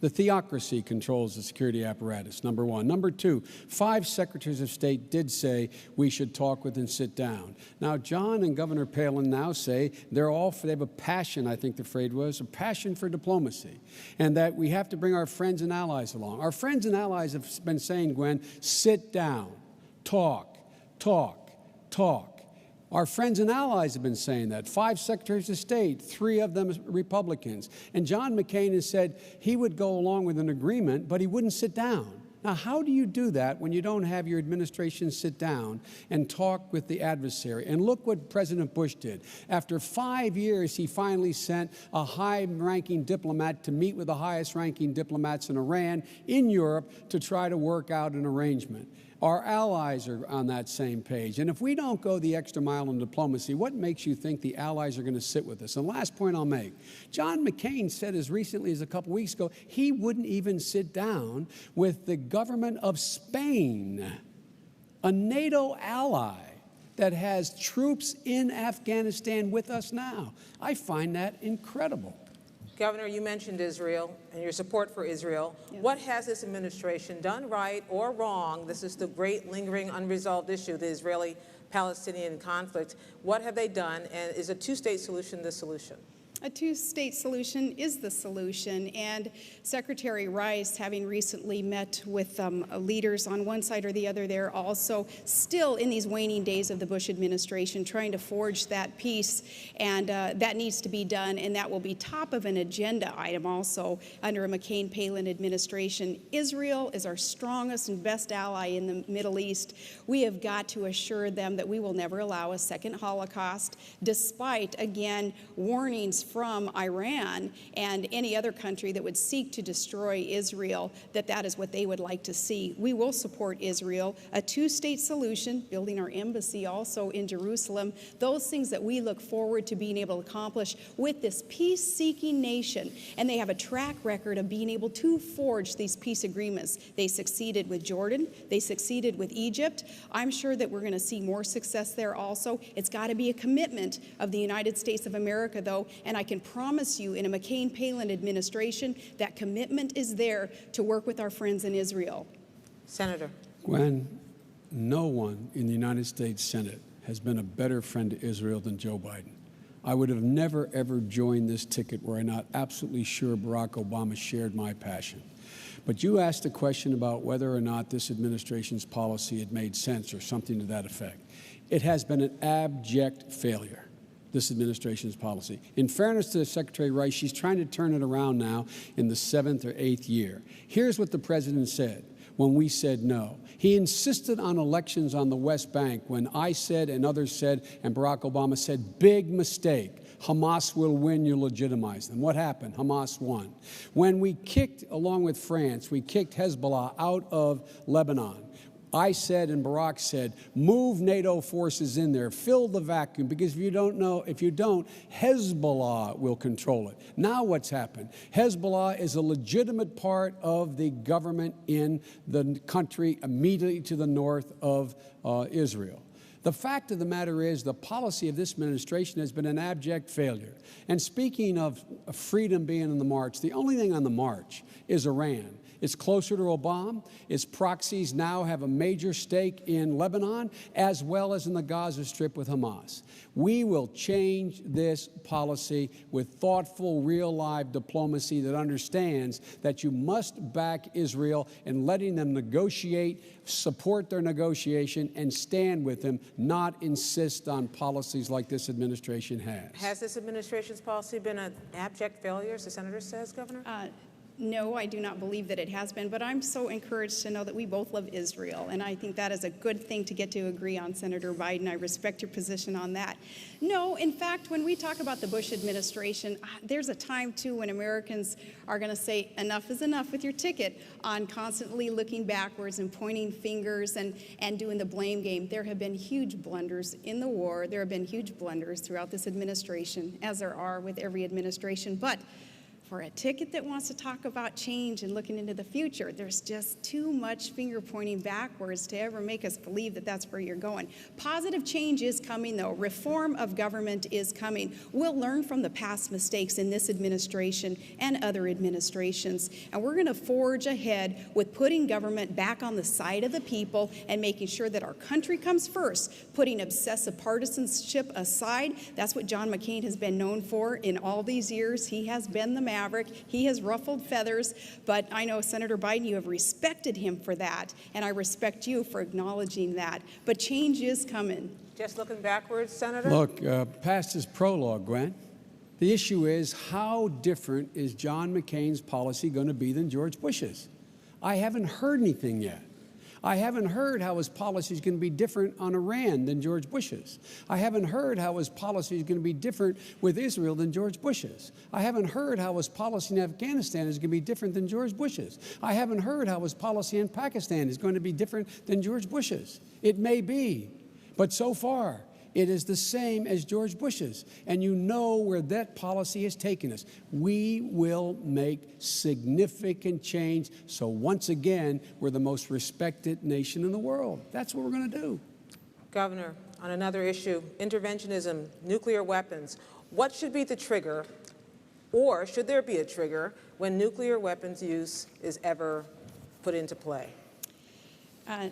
The theocracy controls the security apparatus, number one. Number two, 5 secretaries of state did say we should talk with and sit down. Now, John and Governor Palin now say they have a passion, I think the phrase was, a passion for diplomacy, and that we have to bring our friends and allies along. Our friends and allies have been saying, Gwen, sit down, talk, talk, talk. Our friends and allies have been saying that. 5 secretaries of state, 3 of them Republicans. And John McCain has said he would go along with an agreement, but he wouldn't sit down. Now, how do you do that when you don't have your administration sit down and talk with the adversary? And look what President Bush did. After 5 years, he finally sent a high-ranking diplomat to meet with the highest-ranking diplomats in Iran, in Europe, to try to work out an arrangement. Our allies are on that same page. And if we don't go the extra mile in diplomacy, what makes you think the allies are going to sit with us? And the last point I'll make, John McCain said as recently as a couple weeks ago, he wouldn't even sit down with the government of Spain, a NATO ally that has troops in Afghanistan with us now. I find that incredible. Governor, you mentioned Israel and your support for Israel. Yeah. What has this administration done right or wrong? This is the great lingering unresolved issue, the Israeli-Palestinian conflict. What have they done, and is a 2-state solution the solution? A 2-state solution is the solution, and Secretary Rice, having recently met with leaders on one side or the other there, also still in these waning days of the Bush administration, trying to forge that peace, and that needs to be done, and that will be top of an agenda item also under a McCain-Palin administration. Israel is our strongest and best ally in the Middle East. We have got to assure them that we will never allow a second Holocaust, despite, again, warnings from Iran and any other country that would seek to destroy Israel, that is what they would like to see. We will support Israel, a 2-state solution, building our embassy also in Jerusalem, those things that we look forward to being able to accomplish with this peace-seeking nation. And they have a track record of being able to forge these peace agreements. They succeeded with Jordan. They succeeded with Egypt. I'm sure that we're going to see more success there also. It's got to be a commitment of the United States of America, though, and I can promise you in a McCain-Palin administration that commitment is there to work with our friends in Israel. Senator. Gwen, no one in the United States Senate has been a better friend to Israel than Joe Biden. I would have never, ever joined this ticket were I not absolutely sure Barack Obama shared my passion. But you asked a question about whether or not this administration's policy had made sense or something to that effect. It has been an abject failure, this administration's policy. In fairness to Secretary Rice, she's trying to turn it around now in the 7th or 8th year. Here's what the president said when we said no. He insisted on elections on the West Bank when I said and others said and Barack Obama said, big mistake. Hamas will win, you legitimize them. What happened? Hamas won. When we kicked, along with France, we kicked Hezbollah out of Lebanon, I said and Barack said, move NATO forces in there, fill the vacuum, because if you don't, Hezbollah will control it. Now what's happened? Hezbollah is a legitimate part of the government in the country immediately to the north of Israel. The fact of the matter is the policy of this administration has been an abject failure. And speaking of freedom being on the march, the only thing on the march is Iran. It's closer to Obama. Its proxies now have a major stake in Lebanon as well as in the Gaza Strip with Hamas. We will change this policy with thoughtful, real, live diplomacy that understands that you must back Israel in letting them negotiate, support their negotiation, and stand with them, not insist on policies like this administration has. Has this administration's policy been an abject failure, as the senator says, Governor? No, I do not believe that it has been, but I'm so encouraged to know that we both love Israel, and I think that is a good thing to get to agree on, Senator Biden. I respect your position on that. No, in fact, when we talk about the Bush administration, there's a time, too, when Americans are going to say enough is enough with your ticket on constantly looking backwards and pointing fingers and doing the blame game. There have been huge blunders in the war. There have been huge blunders throughout this administration, as there are with every administration, but for a ticket that wants to talk about change and looking into the future. There's just too much finger pointing backwards to ever make us believe that that's where you're going. Positive change is coming, though. Reform of government is coming. We'll learn from the past mistakes in this administration and other administrations, and we're going to forge ahead with putting government back on the side of the people and making sure that our country comes first, putting obsessive partisanship aside. That's what John McCain has been known for in all these years. He has been the maverick. He has ruffled feathers, but I know, Senator Biden, you have respected him for that, and I respect you for acknowledging that. But change is coming. Just looking backwards, Senator? Look, past is prologue, Gwen. The issue is, how different is John McCain's policy going to be than George Bush's? I haven't heard anything yet. I haven't heard how his policy is going to be different on Iran than George Bush's. I haven't heard how his policy is going to be different with Israel than George Bush's. I haven't heard how his policy in Afghanistan is going to be different than George Bush's. I haven't heard how his policy in Pakistan is going to be different than George Bush's. It may be, but so far, it is the same as George Bush's, and you know where that policy has taken us. We will make significant change, so once again, we're the most respected nation in the world. That's what we're going to do. Governor, on another issue, interventionism, nuclear weapons. What should be the trigger, or should there be a trigger, when nuclear weapons use is ever put into play?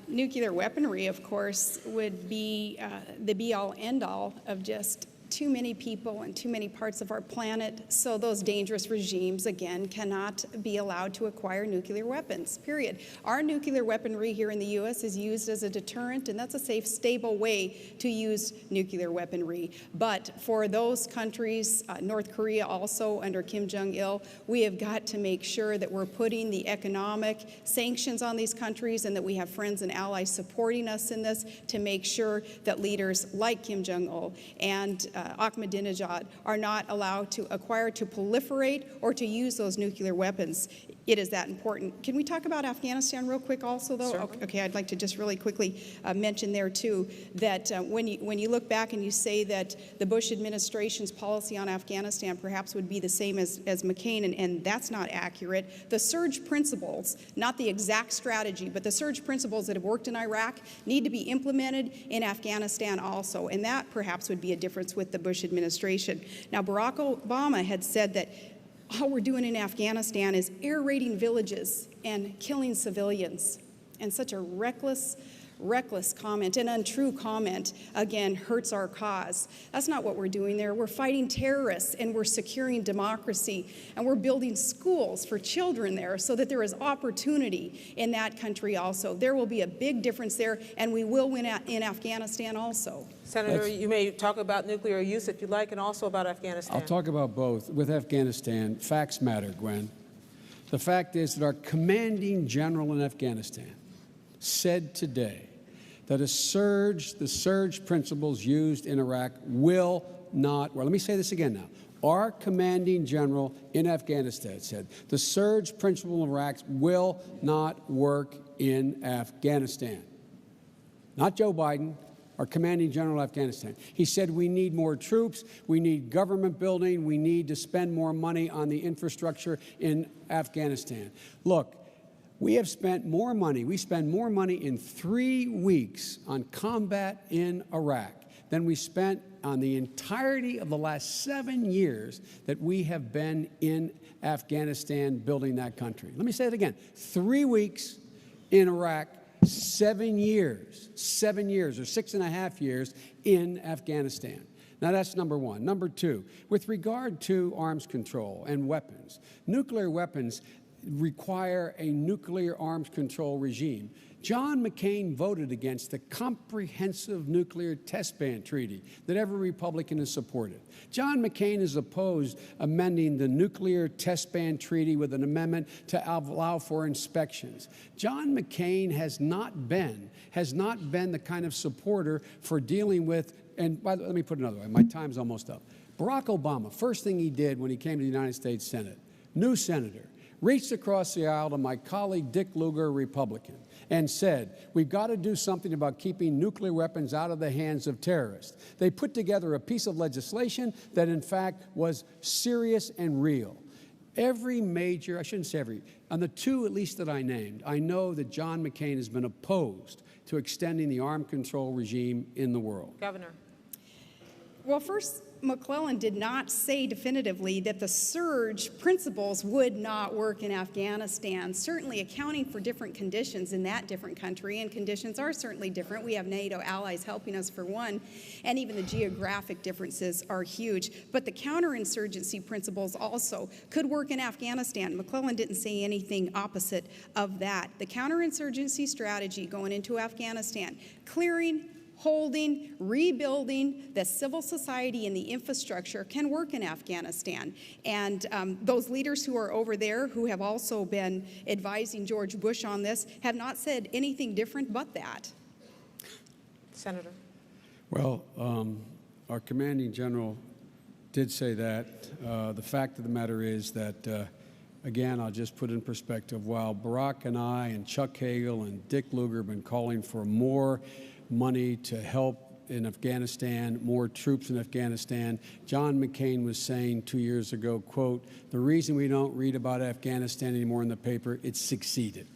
Nuclear weaponry, of course, would be the be-all, end-all of just too many people and too many parts of our planet, so those dangerous regimes, again, cannot be allowed to acquire nuclear weapons, period. Our nuclear weaponry here in the U.S. is used as a deterrent, and that's a safe, stable way to use nuclear weaponry. But for those countries, North Korea also under Kim Jong-il, we have got to make sure that we're putting the economic sanctions on these countries and that we have friends and allies supporting us in this to make sure that leaders like Kim Jong-il and Ahmadinejad are not allowed to acquire, to proliferate, or to use those nuclear weapons. It is that important. Can we talk about Afghanistan real quick also, though? Certainly. Okay, I'd like to just really quickly mention there, too, that when you look back and you say that the Bush administration's policy on Afghanistan perhaps would be the same as McCain, and that's not accurate. The surge principles, not the exact strategy, but the surge principles that have worked in Iraq need to be implemented in Afghanistan also, and that perhaps would be a difference with the Bush administration. Now, Barack Obama had said that all we're doing in Afghanistan is air raiding villages and killing civilians. And such a reckless comment, an untrue comment, again, hurts our cause. That's not what we're doing there. We're fighting terrorists, and we're securing democracy, and we're building schools for children there so that there is opportunity in that country also. There will be a big difference there, and we will win in Afghanistan also. Senator, you may talk about nuclear use if you like, and also about Afghanistan. I'll talk about both. With Afghanistan, facts matter, Gwen. The fact is that our commanding general in Afghanistan said today that the surge principles used in Iraq will not, well, let me say this again now. Our commanding general in Afghanistan said the surge principle in Iraq will not work in Afghanistan. Not Joe Biden, our commanding general in Afghanistan. He said we need more troops, we need government building, we need to spend more money on the infrastructure in Afghanistan. Look, we have spent more money, we spend more money in 3 weeks on combat in Iraq than we spent on the entirety of the last 7 years that we have been in Afghanistan building that country. Let me say it again. 3 weeks in Iraq, 7 years, or 6.5 years in Afghanistan. Now, that's number one. Number two, with regard to arms control and weapons, nuclear weapons require a nuclear arms control regime. John McCain voted against the comprehensive nuclear test ban treaty that every Republican has supported. John McCain has opposed amending the nuclear test ban treaty with an amendment to allow for inspections. John McCain has not been the kind of supporter for dealing with, and by the way, let me put it another way, my time's almost up. Barack Obama, first thing he did when he came to the United States Senate, new senator, reached across the aisle to my colleague Dick Lugar, a Republican, and said, we've got to do something about keeping nuclear weapons out of the hands of terrorists. They put together a piece of legislation that, in fact, was serious and real. Every major, I shouldn't say every, on the two at least that I named, I know that John McCain has been opposed to extending the armed control regime in the world. Governor. Well, first, McClellan did not say definitively that the surge principles would not work in Afghanistan, certainly accounting for different conditions in that different country, and conditions are certainly different. We have NATO allies helping us for one, and even the geographic differences are huge. But the counterinsurgency principles also could work in Afghanistan. McClellan didn't say anything opposite of that. The counterinsurgency strategy going into Afghanistan, clearing, holding, rebuilding the civil society and the infrastructure can work in Afghanistan. And those leaders who are over there, who have also been advising George Bush on this, have not said anything different but that. Senator. Well, our commanding general did say that. The fact of the matter is that, again, I'll just put in perspective, while Barack and I and Chuck Hagel and Dick Lugar have been calling for more money to help in Afghanistan, more troops in Afghanistan, John McCain was saying 2 years ago, quote, the reason we don't read about Afghanistan anymore in the paper, it's succeeded.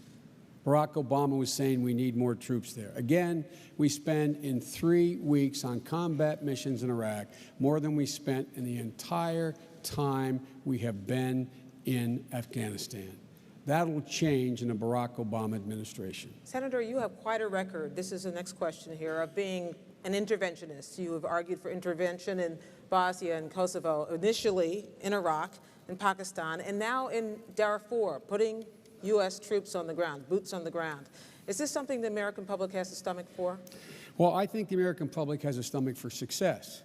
Barack Obama was saying we need more troops there. Again, we spend in 3 weeks on combat missions in Iraq more than we spent in the entire time we have been in Afghanistan. That'll change in a Barack Obama administration. Senator, you have quite a record. This is the next question here, of being an interventionist. You have argued for intervention in Bosnia and Kosovo, initially in Iraq and Pakistan, and now in Darfur, putting U.S. troops on the ground, boots on the ground. Is this something the American public has a stomach for? Well, I think the American public has a stomach for success.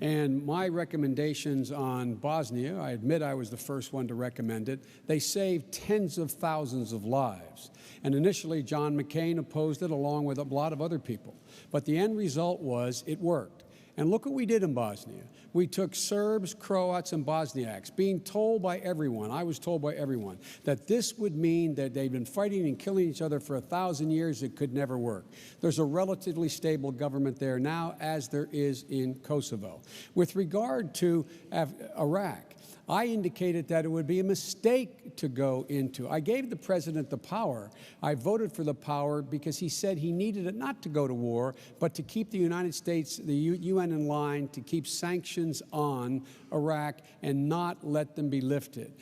And my recommendations on Bosnia, I admit I was the first one to recommend it, they saved tens of thousands of lives. And initially, John McCain opposed it along with a lot of other people. But the end result was it worked. And look what we did in Bosnia. We took Serbs, Croats, and Bosniaks, being told by everyone, I was told by everyone, that this would mean that they'd been fighting and killing each other for 1,000 years. It could never work. There's a relatively stable government there now, as there is in Kosovo. With regard to Iraq, I indicated that it would be a mistake to go into. I gave the president the power. I voted for the power because he said he needed it not to go to war, but to keep the United States, the UN in line, to keep sanctions on Iraq and not let them be lifted.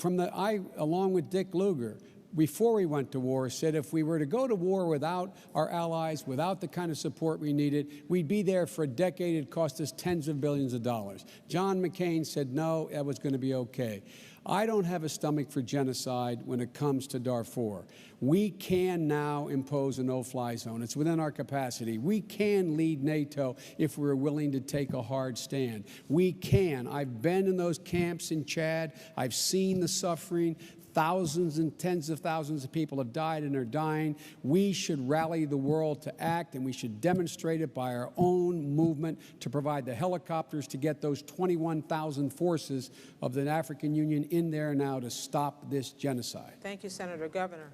Along with Dick Lugar, before we went to war, said if we were to go to war without our allies, without the kind of support we needed, we'd be there for a decade. It'd cost us tens of billions of dollars. John McCain said no, that was going to be okay. I don't have a stomach for genocide when it comes to Darfur. We can now impose a no-fly zone. It's within our capacity. We can lead NATO if we're willing to take a hard stand. We can. I've been in those camps in Chad. I've seen the suffering. Thousands and tens of thousands of people have died and are dying. We should rally the world to act, and we should demonstrate it by our own movement to provide the helicopters to get those 21,000 forces of the African Union in there now to stop this genocide. Thank you, Senator. Governor.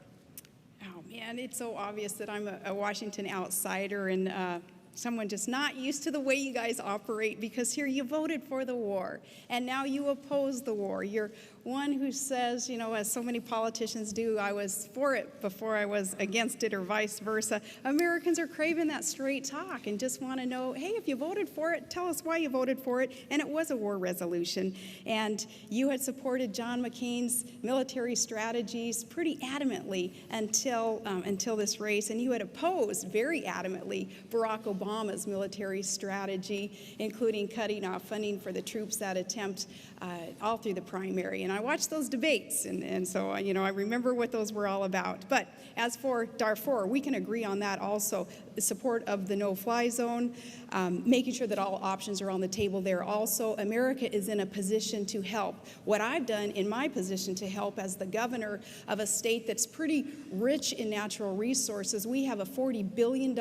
Oh, man, it's so obvious that I'm a Washington outsider and someone just not used to the way you guys operate, because here you voted for the war and now you oppose the war. You're one who says, you know, as so many politicians do, I was for it before I was against it, or vice versa. Americans are craving that straight talk and just want to know, hey, if you voted for it, tell us why you voted for it. And it was a war resolution. And you had supported John McCain's military strategies pretty adamantly until this race. And you had opposed very adamantly Barack Obama's military strategy, including cutting off funding for the troops that attempt all through the primary. And I watched those debates, and so, you know, I remember what those were all about. But as for Darfur, we can agree on that also. The support of the no-fly zone, making sure that all options are on the table there also. America is in a position to help. What I've done in my position to help as the governor of a state that's pretty rich in natural resources, we have a $40 billion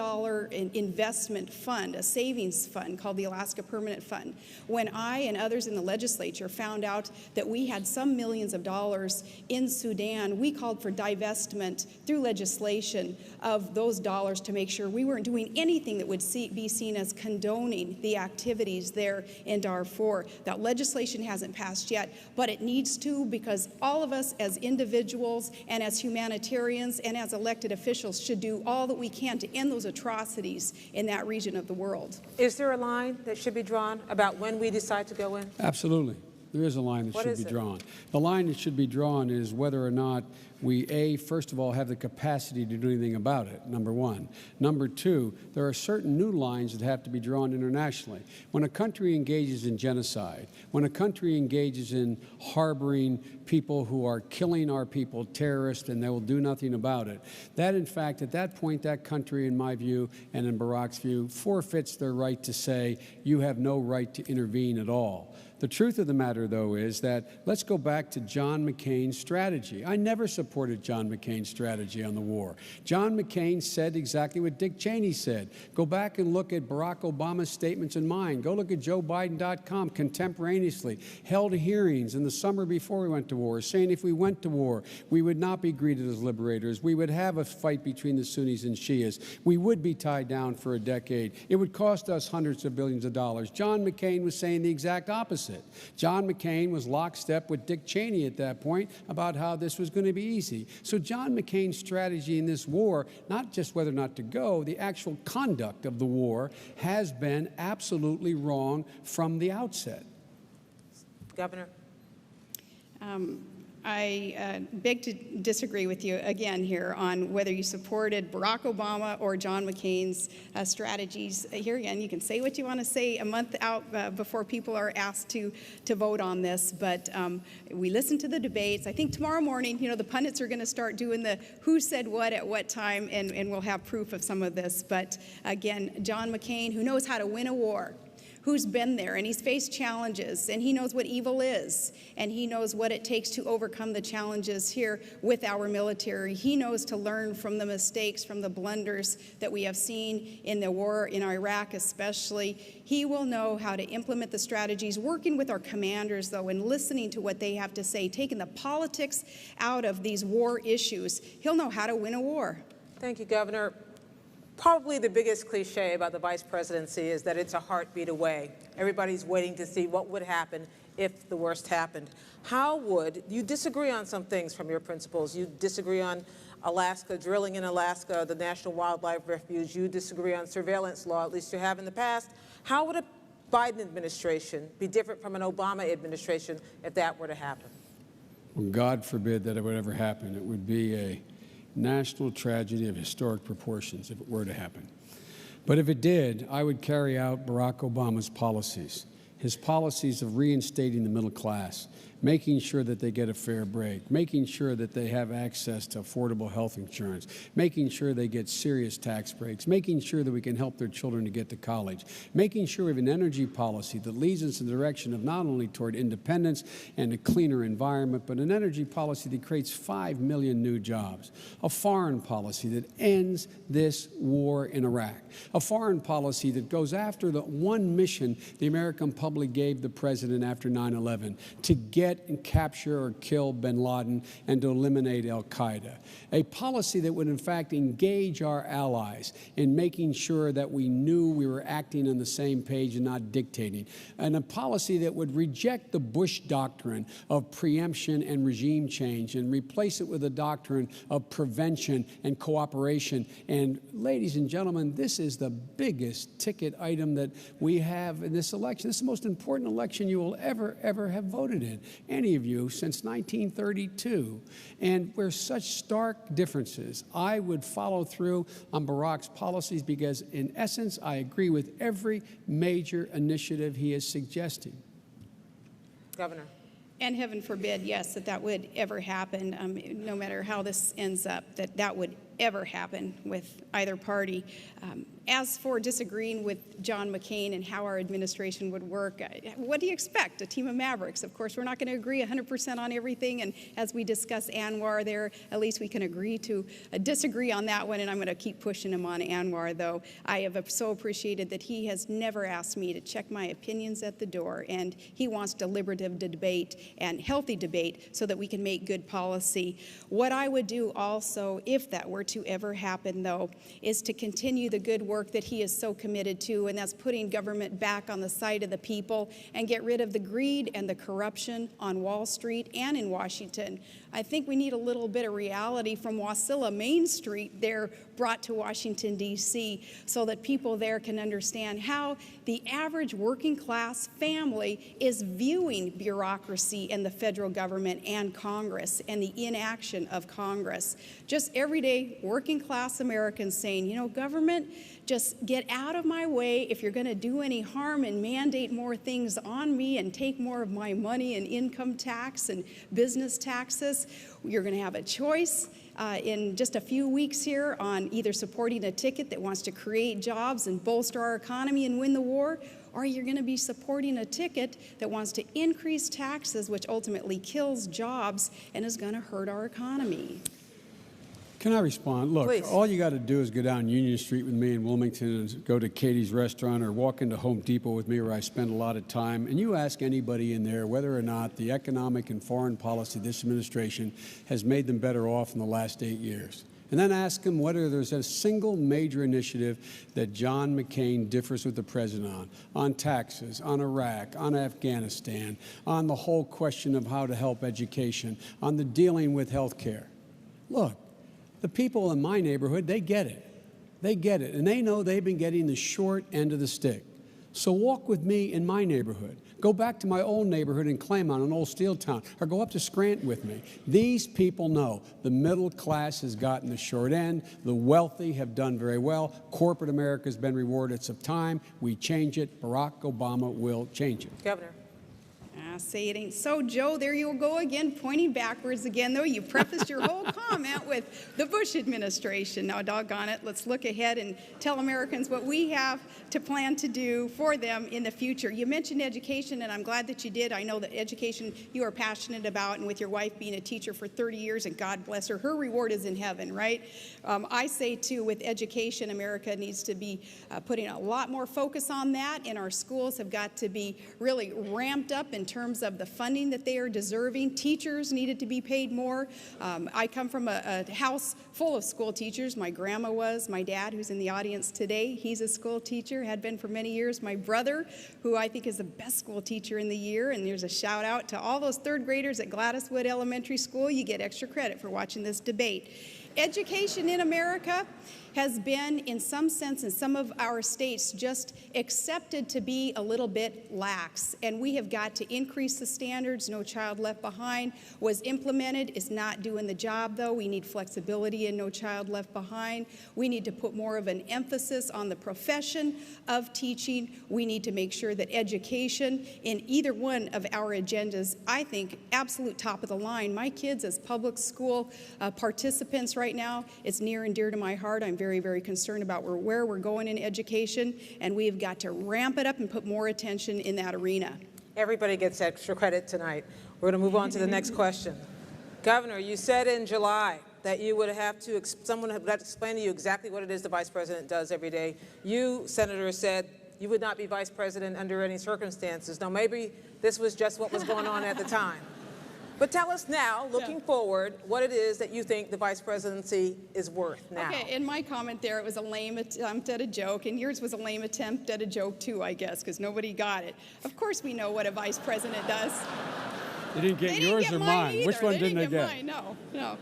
investment fund, a savings fund called the Alaska Permanent Fund. When I and others in the legislature found out that we had some some millions of dollars in Sudan, we called for divestment through legislation of those dollars to make sure we weren't doing anything that would be seen as condoning the activities there in Darfur. That legislation hasn't passed yet, but it needs to, because all of us as individuals and as humanitarians and as elected officials should do all that we can to end those atrocities in that region of the world. Is there a line that should be drawn about when we decide to go in? Absolutely. There is a line that should be drawn. The line that should be drawn is whether or not we, first of all, have the capacity to do anything about it, number one. Number two, there are certain new lines that have to be drawn internationally. When a country engages in genocide, when a country engages in harboring people who are killing our people, terrorists, and they will do nothing about it, that, in fact, at that point, that country, in my view and in Barack's view, forfeits their right to say, you have no right to intervene at all. The truth of the matter, though, is that let's go back to John McCain's strategy. I never supported John McCain's strategy on the war. John McCain said exactly what Dick Cheney said. Go back and look at Barack Obama's statements and mine. Go look at JoeBiden.com contemporaneously. Held hearings in the summer before we went to war, saying if we went to war, we would not be greeted as liberators. We would have a fight between the Sunnis and Shias. We would be tied down for a decade. It would cost us hundreds of billions of dollars. John McCain was saying the exact opposite. John McCain was lockstep with Dick Cheney at that point about how this was going to be easy. So John McCain's strategy in this war, not just whether or not to go, the actual conduct of the war has been absolutely wrong from the outset. Governor? I beg to disagree with you again here on whether you supported Barack Obama or John McCain's strategies. Here again, you can say what you want to say a month out before people are asked to vote on this, but we listened to the debates. I think tomorrow morning, the pundits are going to start doing the who said what at what time, and we'll have proof of some of this. But again, John McCain, who knows how to win a war, who's been there, and he's faced challenges, and he knows what evil is, and he knows what it takes to overcome the challenges here with our military. He knows to learn from the mistakes, from the blunders that we have seen in the war in Iraq especially. He will know how to implement the strategies, working with our commanders, though, and listening to what they have to say, taking the politics out of these war issues. He'll know how to win a war. Thank you, Governor. Probably the biggest cliche about the vice presidency is that it's a heartbeat away. Everybody's waiting to see what would happen if the worst happened. How would you disagree on some things from your principles? You disagree on Alaska, drilling in Alaska, the National Wildlife Refuge. You disagree on surveillance law, at least you have in the past. How would a Biden administration be different from an Obama administration if that were to happen? Well, God forbid that it would ever happen. It would be a national tragedy of historic proportions if it were to happen. But if it did, I would carry out Barack Obama's policies, his policies of reinstating the middle class, making sure that they get a fair break, making sure that they have access to affordable health insurance, making sure they get serious tax breaks, making sure that we can help their children to get to college, making sure we have an energy policy that leads us in the direction of not only toward independence and a cleaner environment, but an energy policy that creates 5 million new jobs, a foreign policy that ends this war in Iraq, a foreign policy that goes after the one mission the American public gave the president after 9/11, to get and capture or kill bin Laden and to eliminate al-Qaeda. A policy that would, in fact, engage our allies in making sure that we knew we were acting on the same page and not dictating. And a policy that would reject the Bush doctrine of preemption and regime change and replace it with a doctrine of prevention and cooperation. And ladies and gentlemen, this is the biggest ticket item that we have in this election. This is the most important election you will ever have voted in, any of you, since 1932. And where such stark differences, I would follow through on Barack's policies because, in essence, I agree with every major initiative he is suggesting. Governor. And heaven forbid, yes, that would ever happen, no matter how this ends up, that would ever happen with either party. As for disagreeing with John McCain and how our administration would work, what do you expect? A team of mavericks. Of course, we're not going to agree 100% on everything, and as we discuss Anwar there, at least we can agree to disagree on that one, and I'm going to keep pushing him on Anwar, though. I have so appreciated that he has never asked me to check my opinions at the door, and he wants deliberative debate and healthy debate so that we can make good policy. What I would do also, if that were to ever happen, though, is to continue the good work that he is so committed to, and that's putting government back on the side of the people and get rid of the greed and the corruption on Wall Street and in Washington. I think we need a little bit of reality from Wasilla Main Street there brought to Washington, D.C., so that people there can understand how the average working class family is viewing bureaucracy and the federal government and Congress and the inaction of Congress. Just everyday working class Americans saying, you know, government, just get out of my way if you're going to do any harm and mandate more things on me and take more of my money and income tax and business taxes. You're going to have a choice in just a few weeks here on either supporting a ticket that wants to create jobs and bolster our economy and win the war, or you're going to be supporting a ticket that wants to increase taxes, which ultimately kills jobs and is going to hurt our economy. Can I respond? Look, Please. all you got to do is go down Union Street with me in Wilmington and go to Katie's restaurant or walk into Home Depot with me where I spend a lot of time, and you ask anybody in there whether or not the economic and foreign policy of this administration has made them better off in the last 8 years. And then ask them whether there's a single major initiative that John McCain differs with the president on taxes, on Iraq, on Afghanistan, on the whole question of how to help education, on the dealing with health care. Look, the people in my neighborhood, they get it. They get it, and they know they've been getting the short end of the stick. So walk with me in my neighborhood. Go back to my old neighborhood in Claymont, an old steel town, or go up to Scranton with me. These people know the middle class has gotten the short end. The wealthy have done very well. Corporate America has been rewarded. It's time we change it. Barack Obama will change it. Governor. Say it ain't so, Joe. There you go again, pointing backwards again, though. You prefaced your whole comment with the Bush administration. Now, doggone it, let's look ahead and tell Americans what we have to plan to do for them in the future. You mentioned education, and I'm glad that you did. I know that education you are passionate about, and with your wife being a teacher for 30 years, and God bless her, her reward is in heaven, right? I say, too, with education, America needs to be putting a lot more focus on that, and our schools have got to be really ramped up in terms of the funding that they are deserving. Teachers needed to be paid more. I come from a house full of school teachers. My grandma was. My dad, who's in the audience today, he's a school teacher, had been for many years. My brother, who I think is the best school teacher in the year, and there's a shout out to all those third graders at Gladyswood Elementary School. You get extra credit for watching this debate. Education in America has been, in some sense, in some of our states, just accepted to be a little bit lax. And we have got to increase the standards. No Child Left Behind was implemented. It's not doing the job, though. We need flexibility in No Child Left Behind. We need to put more of an emphasis on the profession of teaching. We need to make sure that education in either one of our agendas, I think, absolute top of the line. My kids as public school participants right now, it's near and dear to my heart. I'm very, very concerned about where we're going in education, and we've got to ramp it up and put more attention in that arena. Everybody gets extra credit tonight. We're going to move on to the next question. Governor, you said in July that you would have to, someone would have to explain to you exactly what it is the vice president does every day. You, Senator, said you would not be vice president under any circumstances. Now, maybe this was just what was going on at the time. But tell us now, looking forward, what it is that you think the vice presidency is worth now. Okay, in my comment there, it was a lame attempt at a joke, and yours was a lame attempt at a joke too, I guess, because nobody got it. Of course we know what a vice president does. They didn't get yours or mine. Either. Which one they didn't they get? Mine. No.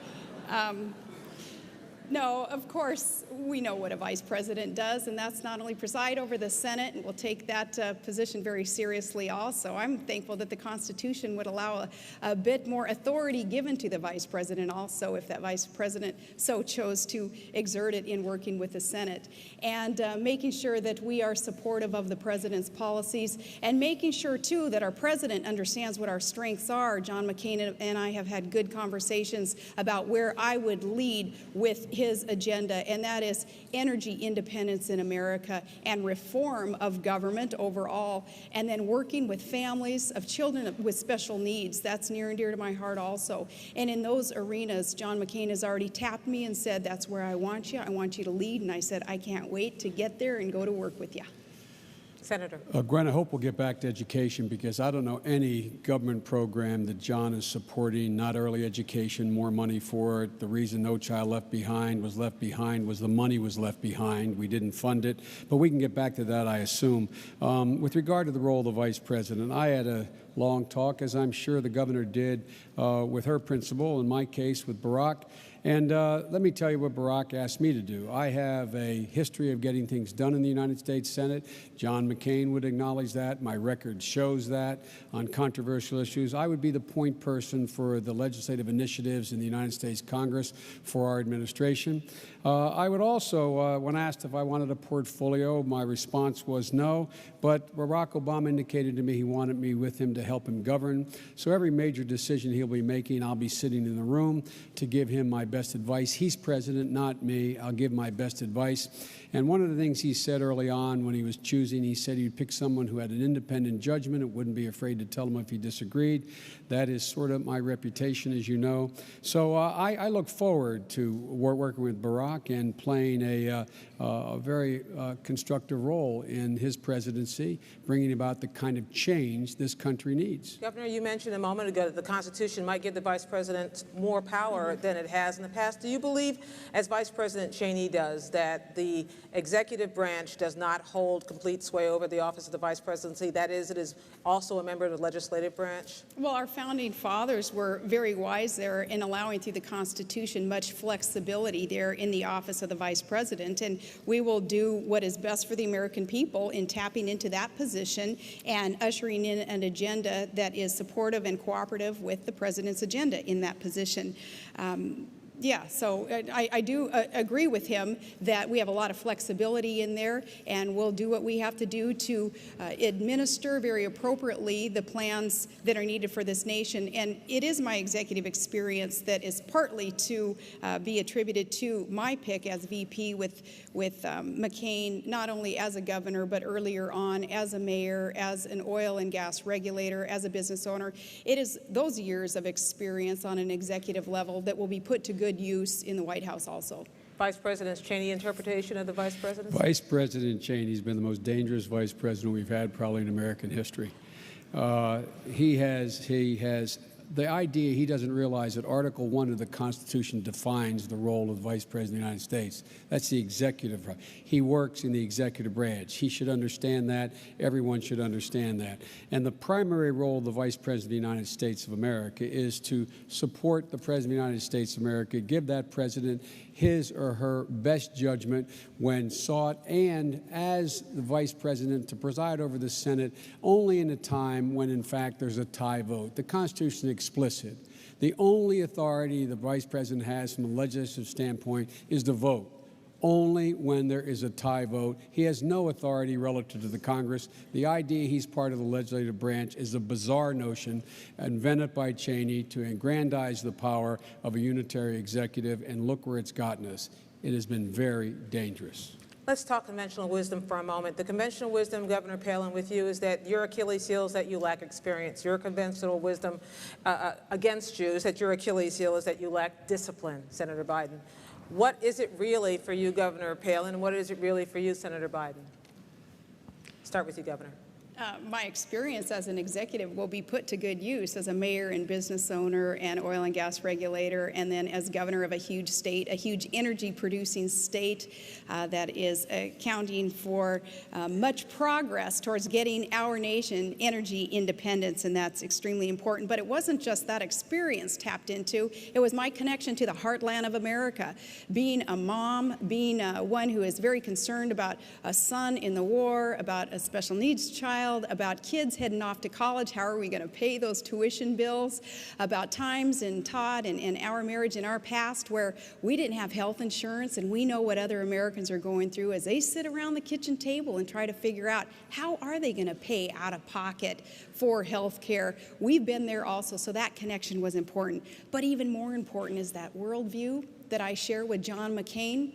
No, of course, we know what a vice president does, and that's not only preside over the Senate, and we'll take that position very seriously also. I'm thankful that the Constitution would allow a bit more authority given to the vice president also, if that vice president so chose to exert it in working with the Senate. And making sure that we are supportive of the president's policies, and making sure, too, that our president understands what our strengths are. John McCain and I have had good conversations about where I would lead with his agenda, and that is energy independence in America and reform of government overall, and then working with families of children with special needs. That's near and dear to my heart also. And in those arenas, John McCain has already tapped me and said, that's where I want you. I want you to lead. And I said, I can't wait to get there and go to work with you. Senator. Gwen, I hope we'll get back to education, because I don't know any government program that John is supporting, not early education, more money for it. The reason No Child Left Behind was the money was left behind. We didn't fund it, but we can get back to that, I assume. With regard to the role of the vice president, I had a long talk, as I'm sure the governor did, with her principal, in my case with Barack. And let me tell you what Barack asked me to do. I have a history of getting things done in the United States Senate. John McCain would acknowledge that. My record shows that. On controversial issues, I would be the point person for the legislative initiatives in the United States Congress for our administration. I would also, when asked if I wanted a portfolio, my response was no. But Barack Obama indicated to me he wanted me with him to help him govern. So every major decision he'll be making, I'll be sitting in the room to give him my best advice. He's president, not me. I'll give my best advice. And one of the things he said early on when he was choosing, he said he'd pick someone who had an independent judgment and wouldn't be afraid to tell him if he disagreed. That is sort of my reputation, as you know. So I look forward to working with Barack and playing a very constructive role in his presidency, bringing about the kind of change this country needs. Governor, you mentioned a moment ago that the Constitution might give the vice president more power than it has in the past. Do you believe, as Vice President Cheney does, that the executive branch does not hold complete sway over the office of the vice presidency? That is, it is also a member of the legislative branch? Well, our founding fathers were very wise there in allowing through the Constitution much flexibility there in the office of the vice president, and we will do what is best for the American people in tapping into that position and ushering in an agenda that is supportive and cooperative with the president's agenda in that position. Yeah, so I do agree with him that we have a lot of flexibility in there, and we'll do what we have to do to administer very appropriately the plans that are needed for this nation. And it is my executive experience that is partly to be attributed to my pick as VP with McCain, not only as a governor, but earlier on as a mayor, as an oil and gas regulator, as a business owner. It is those years of experience on an executive level that will be put to good use in the White House also. Vice President Cheney interpretation of the vice presidency? Vice President Cheney's been the most dangerous vice president we've had probably in American history. He has the idea he doesn't realize that Article 1 of the Constitution defines the role of the Vice President of the United States. That's the executive. He works in the executive branch. He should understand that. Everyone should understand that. And the primary role of the Vice President of the United States of America is to support the President of the United States of America, give that president his or her best judgment when sought, and as the vice president to preside over the Senate only in a time when, in fact, there's a tie vote. The Constitution is explicit. The only authority the vice president has from a legislative standpoint is to vote. Only when there is a tie vote. He has no authority relative to the Congress. The idea he's part of the legislative branch is a bizarre notion invented by Cheney to aggrandize the power of a unitary executive, and look where it's gotten us. It has been very dangerous. Let's talk conventional wisdom for a moment. The conventional wisdom, Governor Palin, with you is that your Achilles heel is that you lack experience. Your conventional wisdom against you is that your Achilles heel is that you lack discipline, Senator Biden. What is it really for you, Governor Palin, and what is it really for you, Senator Biden? Start with you, Governor. My experience as an executive will be put to good use as a mayor and business owner and oil and gas regulator, and then as governor of a huge state, a huge energy producing state that is accounting for much progress towards getting our nation energy independence, and that's extremely important. But it wasn't just that experience tapped into, it was my connection to the heartland of America. Being a mom, being one who is very concerned about a son in the war, about a special needs child, about kids heading off to college, how are we going to pay those tuition bills, about times in Todd and our marriage in our past where we didn't have health insurance, and we know what other Americans are going through as they sit around the kitchen table and try to figure out how are they going to pay out of pocket for health care. We've been there also, so that connection was important. But even more important is that worldview that I share with John McCain,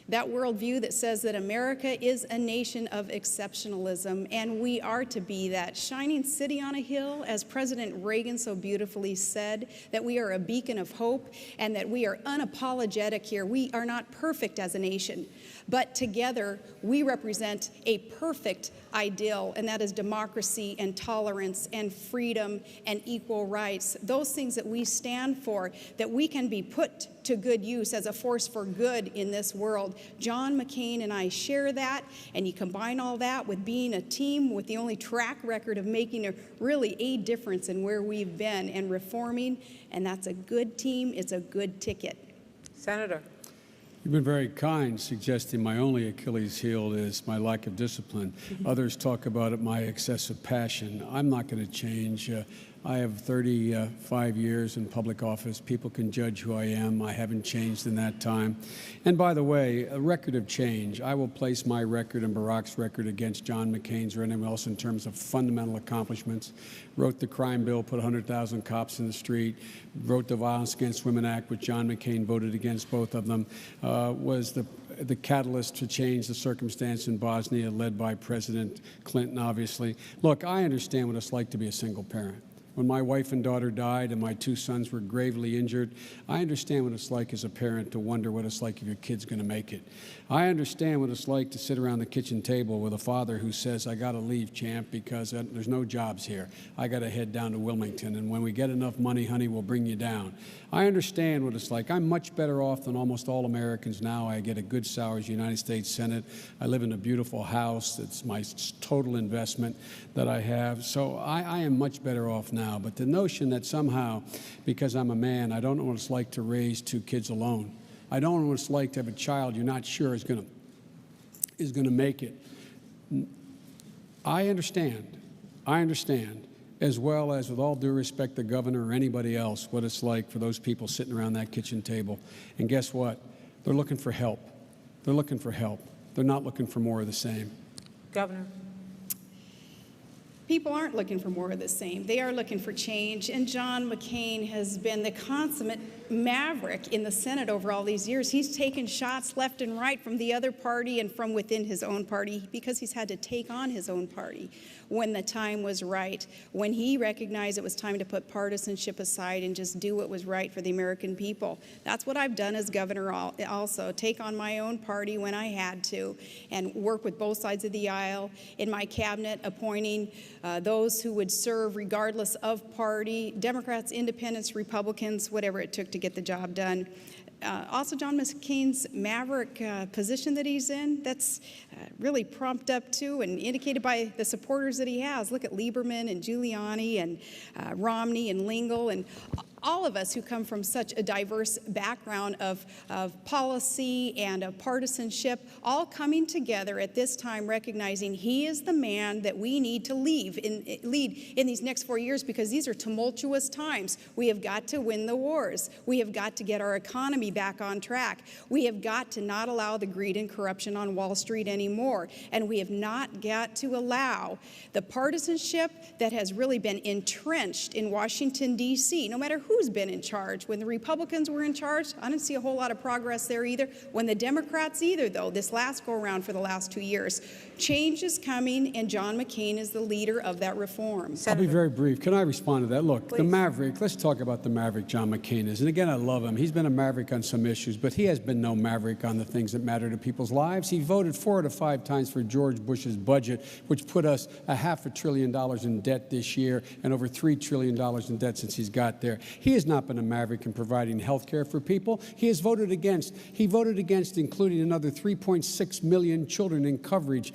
that worldview that says that America is a nation of exceptionalism, and we are to be that shining city on a hill, as President Reagan so beautifully said, that we are a beacon of hope and that we are unapologetic here. We are not perfect as a nation, but together we represent a perfect ideal, and that is democracy and tolerance and freedom and equal rights. Those things that we stand for, that we can be put to good use as a force for good in this world. John McCain and I share that, and you combine all that with being a team with the only track record of making really a difference in where we've been and reforming, and that's a good team. It's a good ticket. Senator. You've been very kind, suggesting my only Achilles heel is my lack of discipline. Others talk about it, my excessive passion. I'm not going to change. I have 35 years in public office. People can judge who I am. I haven't changed in that time. And by the way, a record of change. I will place my record and Barack's record against John McCain's or anyone else in terms of fundamental accomplishments. Wrote the crime bill, put 100,000 cops in the street, wrote the Violence Against Women Act, which John McCain voted against both of them, was the catalyst to change the circumstance in Bosnia, led by President Clinton, obviously. Look, I understand what it's like to be a single parent. When my wife and daughter died and my 2 sons were gravely injured, I understand what it's like as a parent to wonder what it's like if your kid's going to make it. I understand what it's like to sit around the kitchen table with a father who says, I got to leave, champ, because there's no jobs here. I got to head down to Wilmington, and when we get enough money, honey, we'll bring you down. I understand what it's like. I'm much better off than almost all Americans now. I get a good salary as United States Senate. I live in a beautiful house. It's my total investment that I have. So I am much better off now. But the notion that somehow, because I'm a man, I don't know what it's like to raise 2 kids alone. I don't know what it's like to have a child you're not sure is going to make it. I understand, as well as, with all due respect, the governor or anybody else, what it's like for those people sitting around that kitchen table. And guess what? They're looking for help. They're looking for help. They're not looking for more of the same. Governor. People aren't looking for more of the same. They are looking for change, and John McCain has been the consummate maverick in the Senate over all these years. He's taken shots left and right from the other party and from within his own party because he's had to take on his own party when the time was right, when he recognized it was time to put partisanship aside and just do what was right for the American people. That's what I've done as governor also, take on my own party when I had to and work with both sides of the aisle in my cabinet, appointing those who would serve regardless of party, Democrats, independents, Republicans, whatever it took to get the job done. Also, John McCain's maverick position that he's in, that's really prompted up to and indicated by the supporters that he has. Look at Lieberman and Giuliani and Romney and Lingle and all of us who come from such a diverse background of policy and of partisanship, all coming together at this time, recognizing he is the man that we need to lead in these next 4 years, because these are tumultuous times. We have got to win the wars. We have got to get our economy back on track. We have got to not allow the greed and corruption on Wall Street anymore. And we have not got to allow the partisanship that has really been entrenched in Washington, D.C., no matter who's been in charge. When the Republicans were in charge, I didn't see a whole lot of progress there either. When the Democrats either, though, this last go-around for the last 2 years. Change is coming, and John McCain is the leader of that reform. I'll be very brief. Can I respond to that? Look, Please. The maverick, let's talk about the maverick John McCain is. And again, I love him. He's been a maverick on some issues, but he has been no maverick on the things that matter to people's lives. He voted 4 to 5 times for George Bush's budget, which put us $500 billion in debt this year and over $3 trillion in debt since he's got there. He has not been a maverick in providing health care for people. He voted against including another 3.6 million children in coverage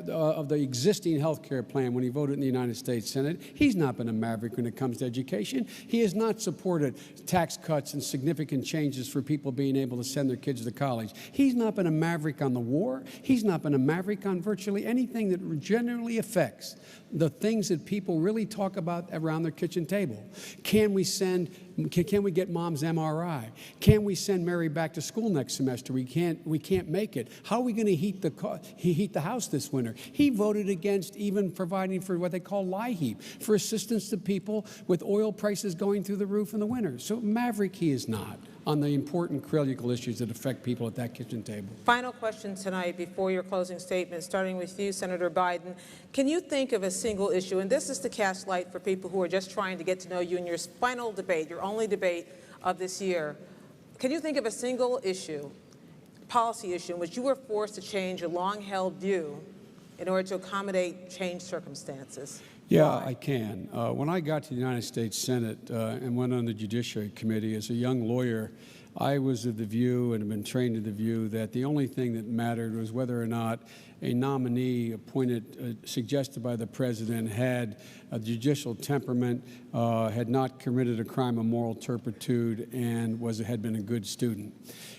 of the existing health care plan when he voted in the United States Senate. He's not been a maverick when it comes to education. He has not supported tax cuts and significant changes for people being able to send their kids to college. He's not been a maverick on the war. He's not been a maverick on virtually anything that generally affects the things that people really talk about around their kitchen table. Can we get mom's MRI? Can we send Mary back to school next semester? We can't make it. How are we going to heat the house this winter? He voted against even providing for what they call LIHEAP, for assistance to people with oil prices going through the roof in the winter. So maverick he is not. on the important critical issues that affect people at that kitchen table. Final question tonight before your closing statement, starting with you, Senator Biden. Can you think of a single issue, and this is to cast light for people who are just trying to get to know you in your final debate, your only debate of this year. Can you think of a single issue, policy issue, in which you were forced to change a long-held view in order to accommodate changed circumstances? Yeah, I can. When I got to the United States Senate and went on the Judiciary Committee as a young lawyer, I was of the view and have been trained to the view that the only thing that mattered was whether or not a nominee appointed, suggested by the president, had a judicial temperament, had not committed a crime of moral turpitude, and had been a good student.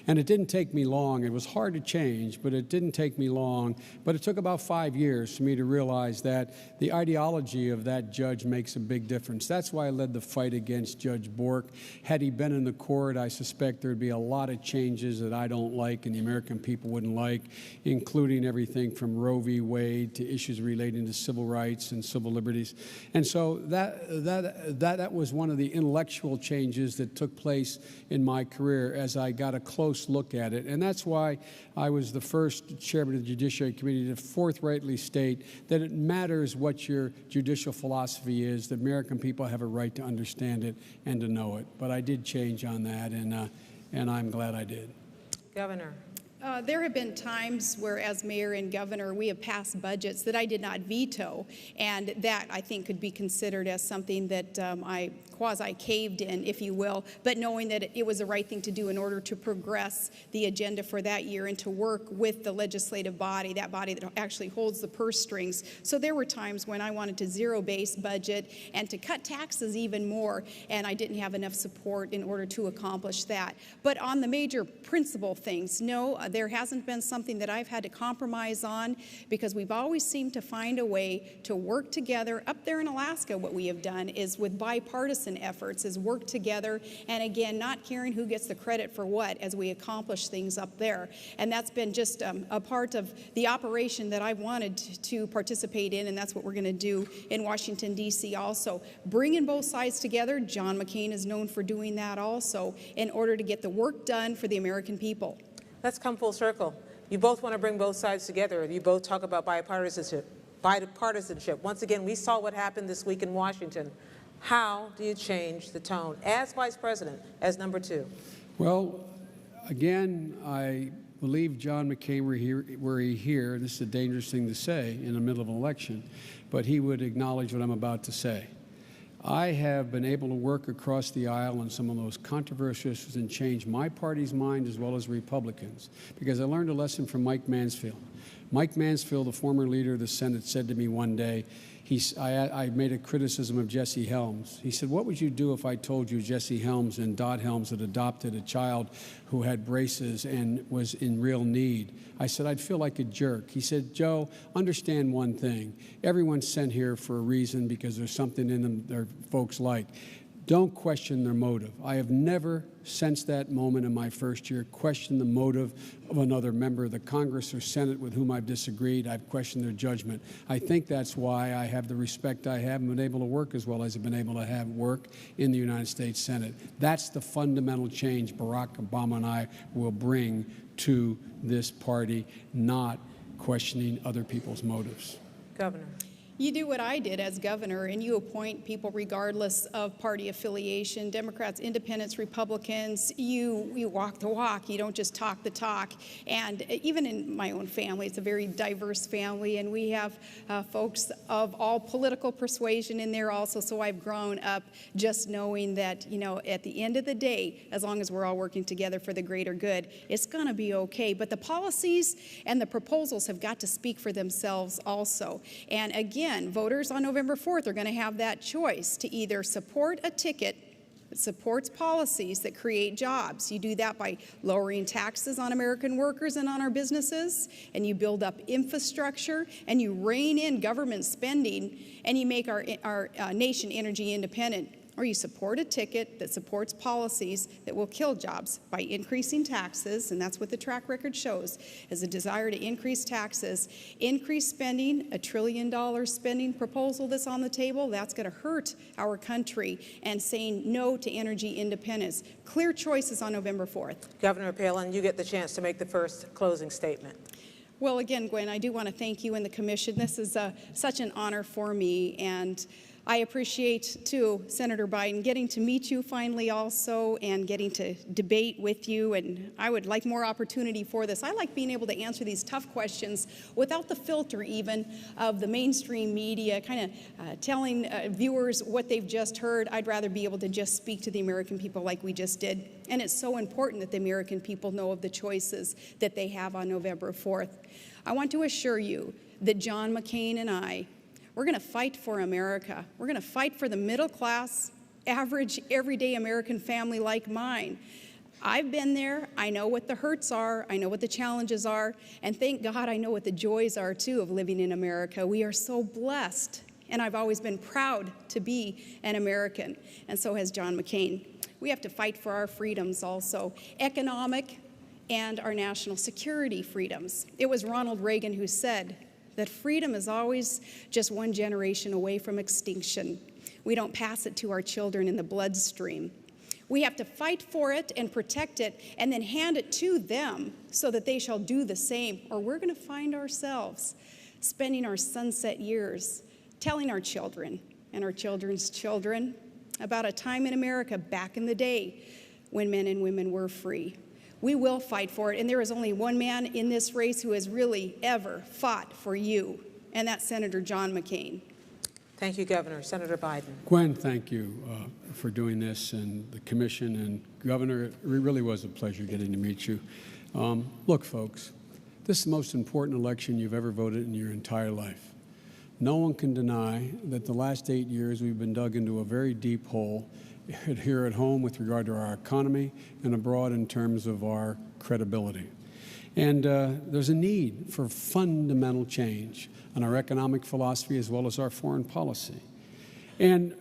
And it didn't take me long. It was hard to change, but it didn't take me long. But it took about 5 years for me to realize that the ideology of that judge makes a big difference. That's why I led the fight against Judge Bork. Had he been in the court, I suspect there'd be a lot of changes that I don't like and the American people wouldn't like, including everything from Roe v. Wade to issues relating to civil rights and civil liberties. And so that was one of the intellectual changes that took place in my career as I got a close look at it. And that's why I was the first chairman of the Judiciary Committee to forthrightly state that it matters what your judicial philosophy is. The American people have a right to understand it and to know it. But I did change on that, and I'm glad I did. Governor. There have been times where, as mayor and governor, we have passed budgets that I did not veto, and that I think could be considered as something that I quasi-caved in, if you will, but knowing that it was the right thing to do in order to progress the agenda for that year and to work with the legislative body, that body that actually holds the purse strings. So there were times when I wanted to zero-base budget and to cut taxes even more, and I didn't have enough support in order to accomplish that. But on the major principle things, no, there hasn't been something that I've had to compromise on, because we've always seemed to find a way to work together. Up there in Alaska, what we have done is with bipartisan efforts is work together, and again, not caring who gets the credit for what as we accomplish things up there. And that's been just a part of the operation that I wanted to participate in, and that's what we're going to do in Washington, D.C. also. Bringing both sides together, John McCain is known for doing that also, in order to get the work done for the American people. Let's come full circle. You both want to bring both sides together. You both talk about bipartisanship. Once again, we saw what happened this week in Washington. How do you change the tone as vice president, as number two? Well, again, I believe John McCain were he here, this is a dangerous thing to say in the middle of an election, but he would acknowledge what I'm about to say. I have been able to work across the aisle on some of those controversial issues and change my party's mind as well as Republicans, because I learned a lesson from Mike Mansfield. Mike Mansfield, the former leader of the Senate, said to me one day, I made a criticism of Jesse Helms. He said, what would you do if I told you Jesse Helms and Dot Helms had adopted a child who had braces and was in real need? I said, I'd feel like a jerk. He said, Joe, understand one thing. Everyone's sent here for a reason, because there's something in them their folks like. Don't question their motive. I have never, since that moment in my first year, questioned the motive of another member of the Congress or Senate with whom I've disagreed. I've questioned their judgment. I think that's why I have the respect I have and been able to work as well as I've been able to have work in the United States Senate. That's the fundamental change Barack Obama and I will bring to this party, not questioning other people's motives. Governor. You do what I did as governor, and you appoint people regardless of party affiliation, Democrats, independents, Republicans. You walk the walk. You don't just talk the talk. And even in my own family, it's a very diverse family, and we have folks of all political persuasion in there also. So I've grown up just knowing that, you know, at the end of the day, as long as we're all working together for the greater good, it's going to be okay. But the policies and the proposals have got to speak for themselves also. And again, voters on November 4th are going to have that choice to either support a ticket that supports policies that create jobs. You do that by lowering taxes on American workers and on our businesses, and you build up infrastructure, and you rein in government spending, and you make our nation energy independent. or you support a ticket that supports policies that will kill jobs by increasing taxes, and that's what the track record shows, is a desire to increase taxes, increase spending, $1 trillion spending proposal that's on the table, that's going to hurt our country, and saying no to energy independence. Clear choices on November 4th. Governor Palin, you get the chance to make the first closing statement. Well, again, Gwen, I do want to thank you and the commission. This is such an honor for me, and I appreciate, too, Senator Biden, getting to meet you finally also and getting to debate with you, and I would like more opportunity for this. I like being able to answer these tough questions without the filter even of the mainstream media kind of telling viewers what they've just heard. I'd rather be able to just speak to the American people like we just did, and it's so important that the American people know of the choices that they have on November 4th. I want to assure you that John McCain and I, we're going to fight for America. We're going to fight for the middle class, average, everyday American family like mine. I've been there. I know what the hurts are. I know what the challenges are. And thank God I know what the joys are, too, of living in America. We are so blessed. And I've always been proud to be an American. And so has John McCain. We have to fight for our freedoms also, economic and our national security freedoms. It was Ronald Reagan who said that freedom is always just one generation away from extinction. We don't pass it to our children in the bloodstream. We have to fight for it and protect it and then hand it to them so that they shall do the same, or we're going to find ourselves spending our sunset years telling our children and our children's children about a time in America back in the day when men and women were free. We will fight for it, and there is only one man in this race who has really ever fought for you, and that's Senator John McCain. Thank you, Governor. Senator Biden. Gwen, thank you for doing this, and the commission and Governor. It really was a pleasure getting to meet you. Look, folks, this is the most important election you've ever voted in your entire life. No one can deny that the last 8 years we've been dug into a very deep hole here at home with regard to our economy and abroad in terms of our credibility. And there's a need for fundamental change in our economic philosophy as well as our foreign policy. And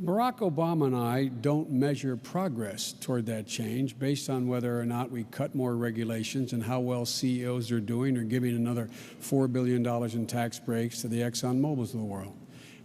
Barack Obama and I don't measure progress toward that change based on whether or not we cut more regulations and how well CEOs are doing or giving another $4 billion in tax breaks to the Exxon Mobils of the world.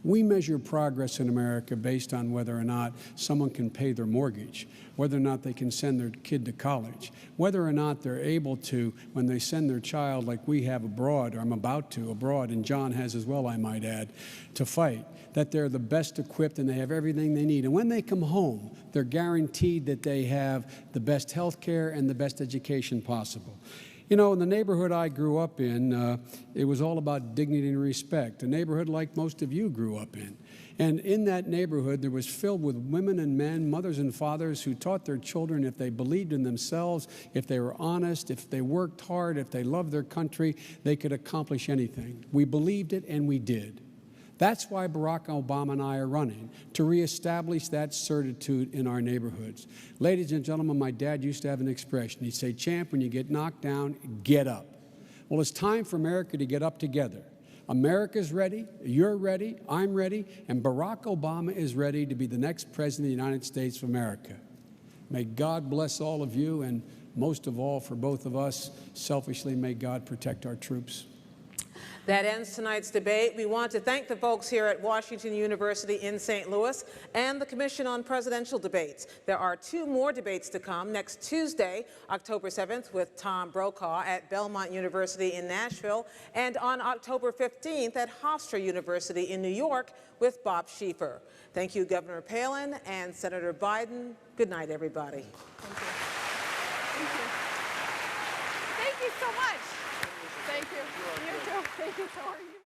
We measure progress in America based on whether or not someone can pay their mortgage, whether or not they can send their kid to college, whether or not they're able to, when they send their child like we have abroad, or I'm about to abroad, and John has as well, I might add, to fight, that they're the best equipped and they have everything they need. And when they come home, they're guaranteed that they have the best health care and the best education possible. You know, in the neighborhood I grew up in, it was all about dignity and respect, a neighborhood like most of you grew up in. And in that neighborhood, there was filled with women and men, mothers and fathers who taught their children if they believed in themselves, if they were honest, if they worked hard, if they loved their country, they could accomplish anything. We believed it, and we did. That's why Barack Obama and I are running, to reestablish that certitude in our neighborhoods. Ladies and gentlemen, my dad used to have an expression. He'd say, "Champ, when you get knocked down, get up." Well, it's time for America to get up together. America's ready, you're ready, I'm ready, and Barack Obama is ready to be the next president of the United States of America. May God bless all of you, and most of all, for both of us, selfishly, may God protect our troops. That ends tonight's debate. We want to thank the folks here at Washington University in St. Louis and the Commission on Presidential Debates. There are 2 more debates to come next Tuesday, October 7th, with Tom Brokaw at Belmont University in Nashville, and on October 15th at Hofstra University in New York with Bob Schieffer. Thank you, Governor Palin and Senator Biden. Good night, everybody. Thank you. Thank you. Thank you so much. Thank you. You too. Thank you. So are you.